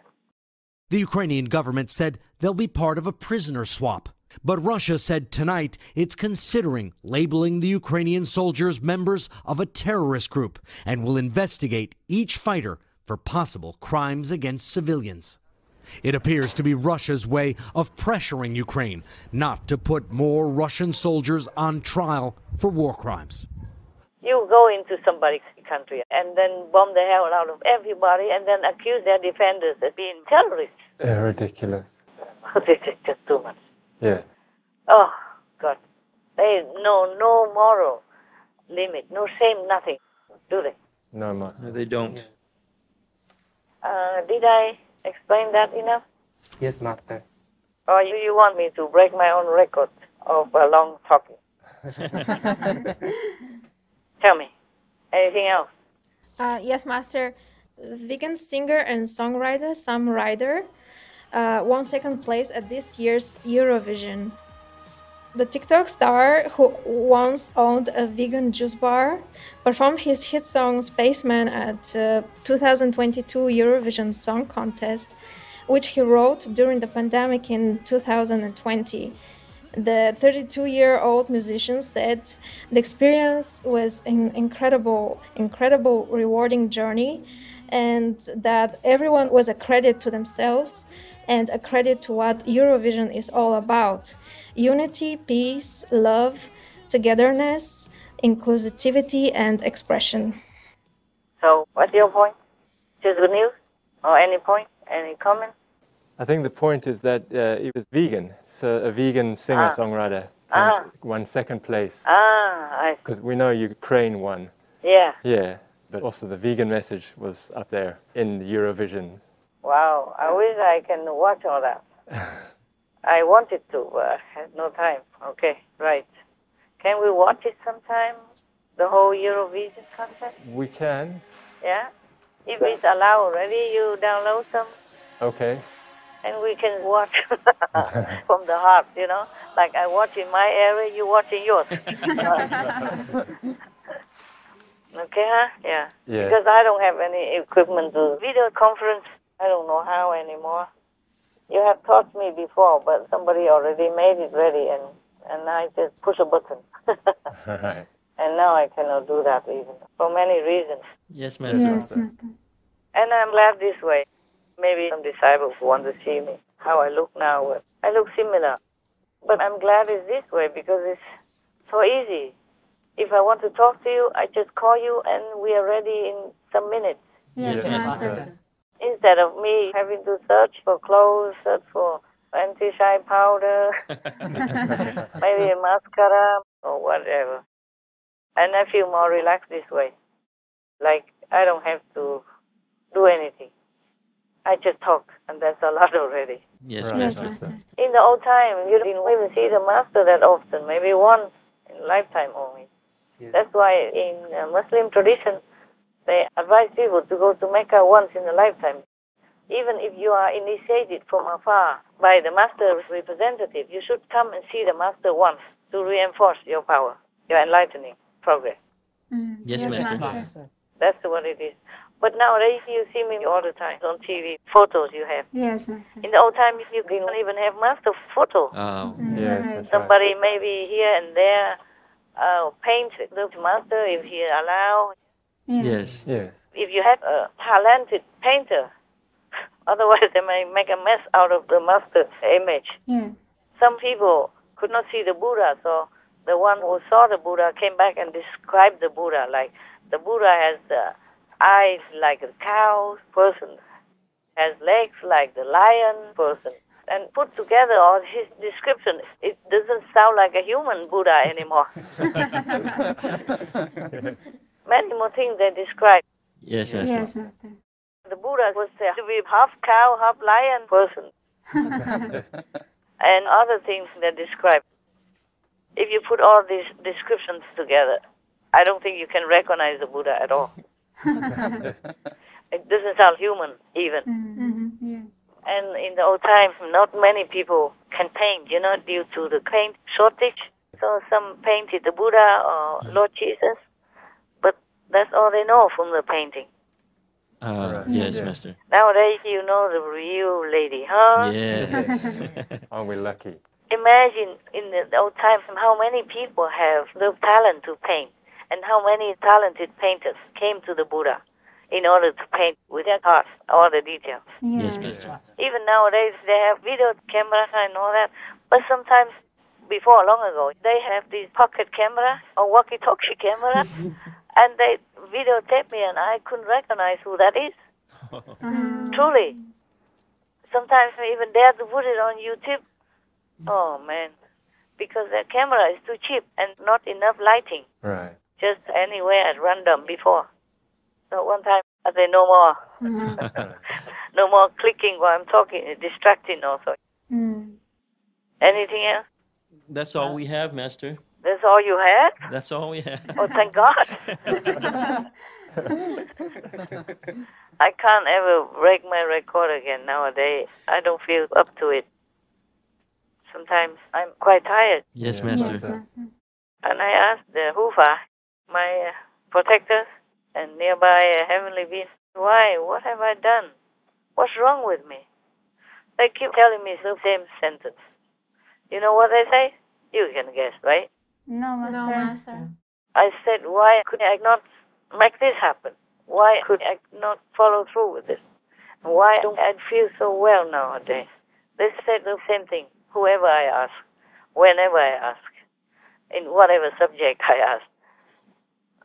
The Ukrainian government said they'll be part of a prisoner swap. But Russia said tonight it's considering labeling the Ukrainian soldiers members of a terrorist group and will investigate each fighter for possible crimes against civilians. It appears to be Russia's way of pressuring Ukraine not to put more Russian soldiers on trial for war crimes. You go into somebody's country and then bomb the hell out of everybody and then accuse their defenders of being terrorists. Ridiculous. This is just too much. Yeah. Oh, God. They know no moral limit, no shame, nothing, do they? No, Master. No, they don't. Did I explain that enough? Yes, Master. Or you want me to break my own record of long talking? Tell me. Anything else? Yes, Master. Vegan singer and songwriter Sam Ryder won second place at this year's Eurovision. The TikTok star, who once owned a vegan juice bar, performed his hit song Spaceman at 2022 Eurovision Song Contest, which he wrote during the pandemic in 2020. The 32-year-old musician said the experience was an incredible, rewarding journey, and that everyone was a credit to themselves and a credit to what Eurovision is all about: unity, peace, love, togetherness, inclusivity, and expression. So, what's your point? Just good news? Or any point? Any comment? I think the point is that he was vegan. So a vegan singer-songwriter won second place. Because we know Ukraine won. Yeah. Yeah, but also the vegan message was up there in the Eurovision. Wow, I wish I can watch all that. I wanted to, but I had no time. Okay, right. Can we watch it sometime? The whole Eurovision contest? We can. Yeah? If it's allowed already, you download some. Okay. And we can watch from the heart, you know? Like I watch in my area, you watch in yours. Okay, huh? Yeah. Because I don't have any equipment to video conference. I don't know how anymore. You have taught me before, but somebody already made it ready, and I just push a button. Right. And now I cannot do that even, for many reasons. Yes, Master. Yes, Master. And I'm glad this way. Maybe some disciples want to see me, how I look now. I look similar. But I'm glad it's this way because it's so easy. If I want to talk to you, I just call you and we are ready in some minutes. Yes, Master. Instead of me having to search for clothes, search for anti-shine powder, maybe a mascara or whatever. And I feel more relaxed this way. Like I don't have to do anything. I just talk, and that's a lot already. Yes, Right. Yes, Master. In the old time, you didn't even see the master that often, maybe once in a lifetime only. That's why in Muslim tradition, they advise people to go to Mecca once in a lifetime. Even if you are initiated from afar by the master's representative, you should come and see the master once to reinforce your power, your enlightening progress. Yes, Master. That's what it is. But nowadays you see me all the time on TV, photos you have. Yes, Master. In the old time you didn't even have master photo. Oh. Yes, Somebody maybe here and there paint the master if he allow. Yes. Yes. If you have a talented painter, otherwise they may make a mess out of the master image. Yes. Some people could not see the Buddha, so the one who saw the Buddha came back and described the Buddha like the Buddha has eyes like a cow person, has legs like the lion person. And put together all his description, it doesn't sound like a human Buddha anymore. Many more things they describe. Yes, Master. Yes, Master. The Buddha was said to be half cow, half lion person. And other things they describe. If you put all these descriptions together, I don't think you can recognize the Buddha at all. It doesn't sound human even. Yeah. And in the old times, not many people can paint, due to the paint shortage. So some painted the Buddha or Lord Jesus, but that's all they know from the painting. Yes, Master. Nowadays, you know the real lady, huh? Yes. Aren't we lucky? Imagine in the old times how many people have the talent to paint and how many talented painters came to the Buddha in order to paint with their heart all the details. Yes, Master. Even nowadays they have video camera and all that, but sometimes before long ago they have these pocket camera or walkie-talkie camera and they videotape me and I couldn't recognize who that is. Truly. Sometimes I even dare to put it on YouTube. Oh man, because the camera is too cheap and not enough lighting. Right. Just anywhere at random before. So one time I said no more. No more clicking while I'm talking. It's distracting also. Anything else? That's all we have, Master. That's all you had? That's all we have. Oh, thank God. I can't ever break my record again nowadays. I don't feel up to it. Sometimes I'm quite tired. Yes, Master. Yes, Master. And I asked the Hufa, my protectors, and nearby heavenly beings, why? What have I done? What's wrong with me? They keep telling me the same sentence. You know what they say? You can guess, right? No, Master. No, Master. I said, why could I not make this happen? Why could I not follow through with this? Why don't I feel so well nowadays? They said the same thing, whoever I ask, whenever I ask, in whatever subject I ask.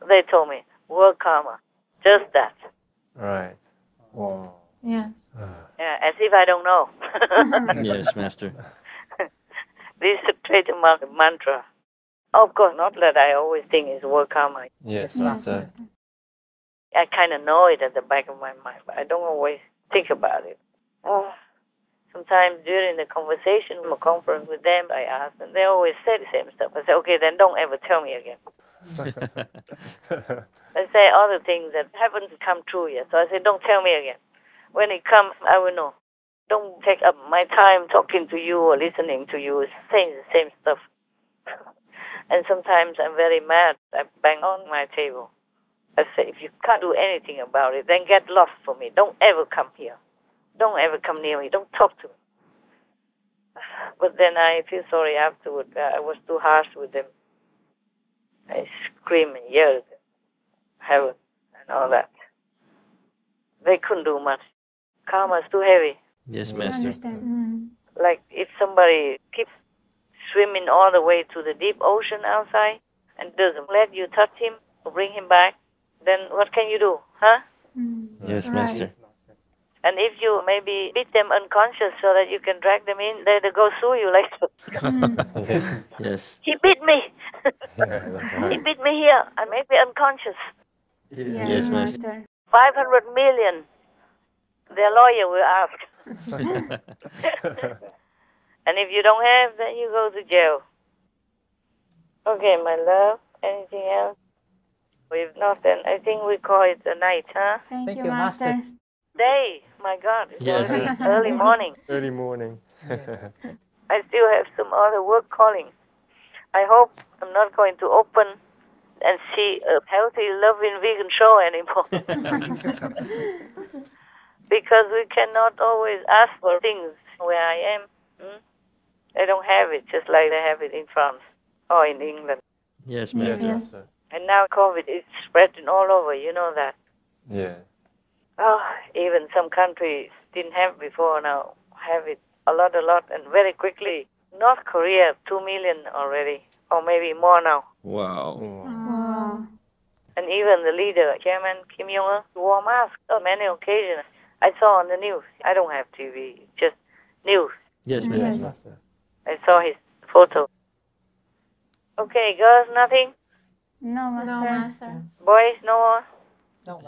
They told me, work karma, just that. Right. Wow. Yes. Yeah, as if I don't know. Yes, Master. This is a trademark mantra. Of course, not that I always think it's work karma. Yes, Master. I kind of know it at the back of my mind, but I don't always think about it. Sometimes during the conversation, a conference with them, I ask, and they always say the same stuff. I say, okay, then don't ever tell me again. They say other things that haven't come true yet. So I say, don't tell me again. When it comes, I will know. Don't take up my time talking to you or listening to you, saying the same stuff. And sometimes I'm very mad. I bang on my table. I say, if you can't do anything about it, then get lost for me. Don't ever come here. Don't ever come near me. Don't talk to me. But then I feel sorry afterward. I was too harsh with them. I scream and yell, heaven and all that. They couldn't do much. Karma is too heavy. Yes, I Master. understand. Like if somebody keeps swimming all the way to the deep ocean outside and doesn't let you touch him or bring him back, then what can you do, huh? Yes, Master. And if you maybe beat them unconscious so that you can drag them in, they go sue you later. Yes. He beat me. He beat me here. I made me unconscious. Yes, Master. 500 million. Their lawyer will ask. And if you don't have, then you go to jail. Okay, my love. Anything else? If not, then I think we call it a night, huh? Thank you, Master. Day. My God, it's Yes. already early morning. Early morning. I still have some other work calling. I hope I'm not going to open and see a healthy, loving vegan show anymore. Because we cannot always ask for things where I am. They don't have it, just like they have it in France or in England. Yes, Master. Yes. And now COVID is spreading all over, you know that. Yeah. Oh, even some countries didn't have before, now have it a lot, and very quickly. North Korea, 2 million already, or maybe more now. Wow. Wow. And even the leader, Chairman Kim Jong-un, wore masks on many occasions. I saw on the news. I don't have TV, just news. Yes, Yes. Master. I saw his photo. Okay, girls, nothing? No, Master. Boys, no more?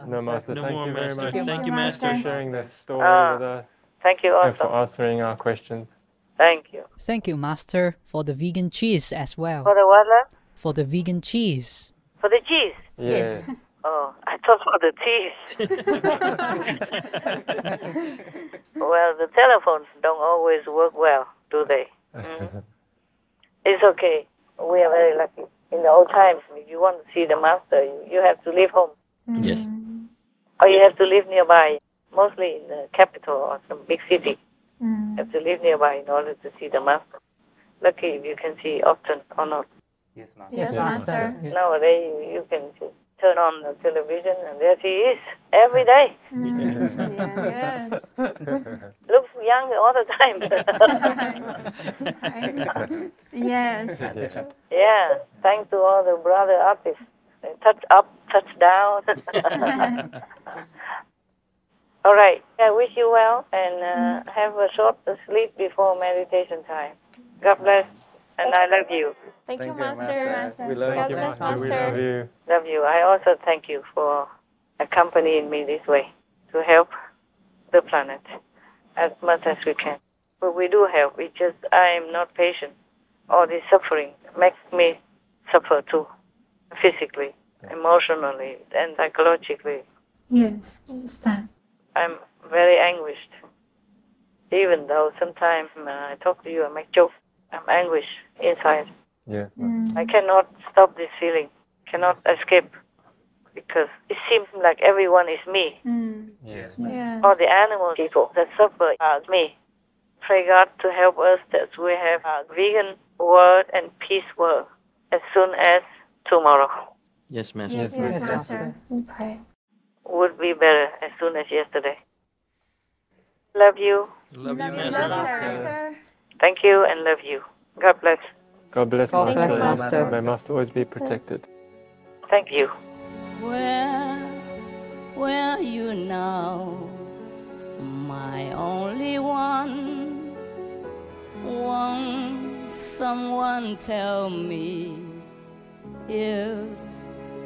No, Master. No Thank more, you very Master. much. Thank you, for Master. sharing this story with us Thank you and for also. answering our questions. Thank you. Thank you, Master, for the vegan cheese as well. For the what, love? For the vegan cheese. For the cheese? Yeah. Oh, I thought for the teeth. Well, the telephones don't always work well, do they? It's okay. We are very lucky. In the old times, if you want to see the master, you have to leave home. Yes. Or you have to live nearby, mostly in the capital or some big city. You have to live nearby in order to see the master. Lucky if you can see often or not. Yes, Master. Nowadays, you can just turn on the television and there he is, every day. Yes. Looks young all the time. Yes. Yeah, thanks to all the brother artists. They touch up, touch down. All right, I wish you well and have a short sleep before meditation time. God bless, and I love you. Thank you, Master. We love God you, bless, Master. We Master. love you. Love you. I also thank you for accompanying me this way to help the planet as much as we can. But we do help. It's just I am not patient. All this suffering makes me suffer too, physically, emotionally, and psychologically. Yes, understand. I'm very anguished. Even though sometimes I talk to you, I make jokes, I'm anguished inside. Yeah. I cannot stop this feeling, cannot escape, because it seems like everyone is me. Yes. Yes. All the animal people that suffer are me. Pray God to help us that we have a vegan world and peace world as soon as tomorrow. Yes, Master. Yes, Master. We pray. Would be better as soon as yesterday. Love you. Love you, Love you, Master. Master. Thank you and love you. God bless. God bless, God Master. bless, Master. May Master always be protected. Thank you. Where are you now, my only one? Won't someone tell me if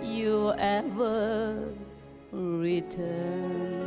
you ever return?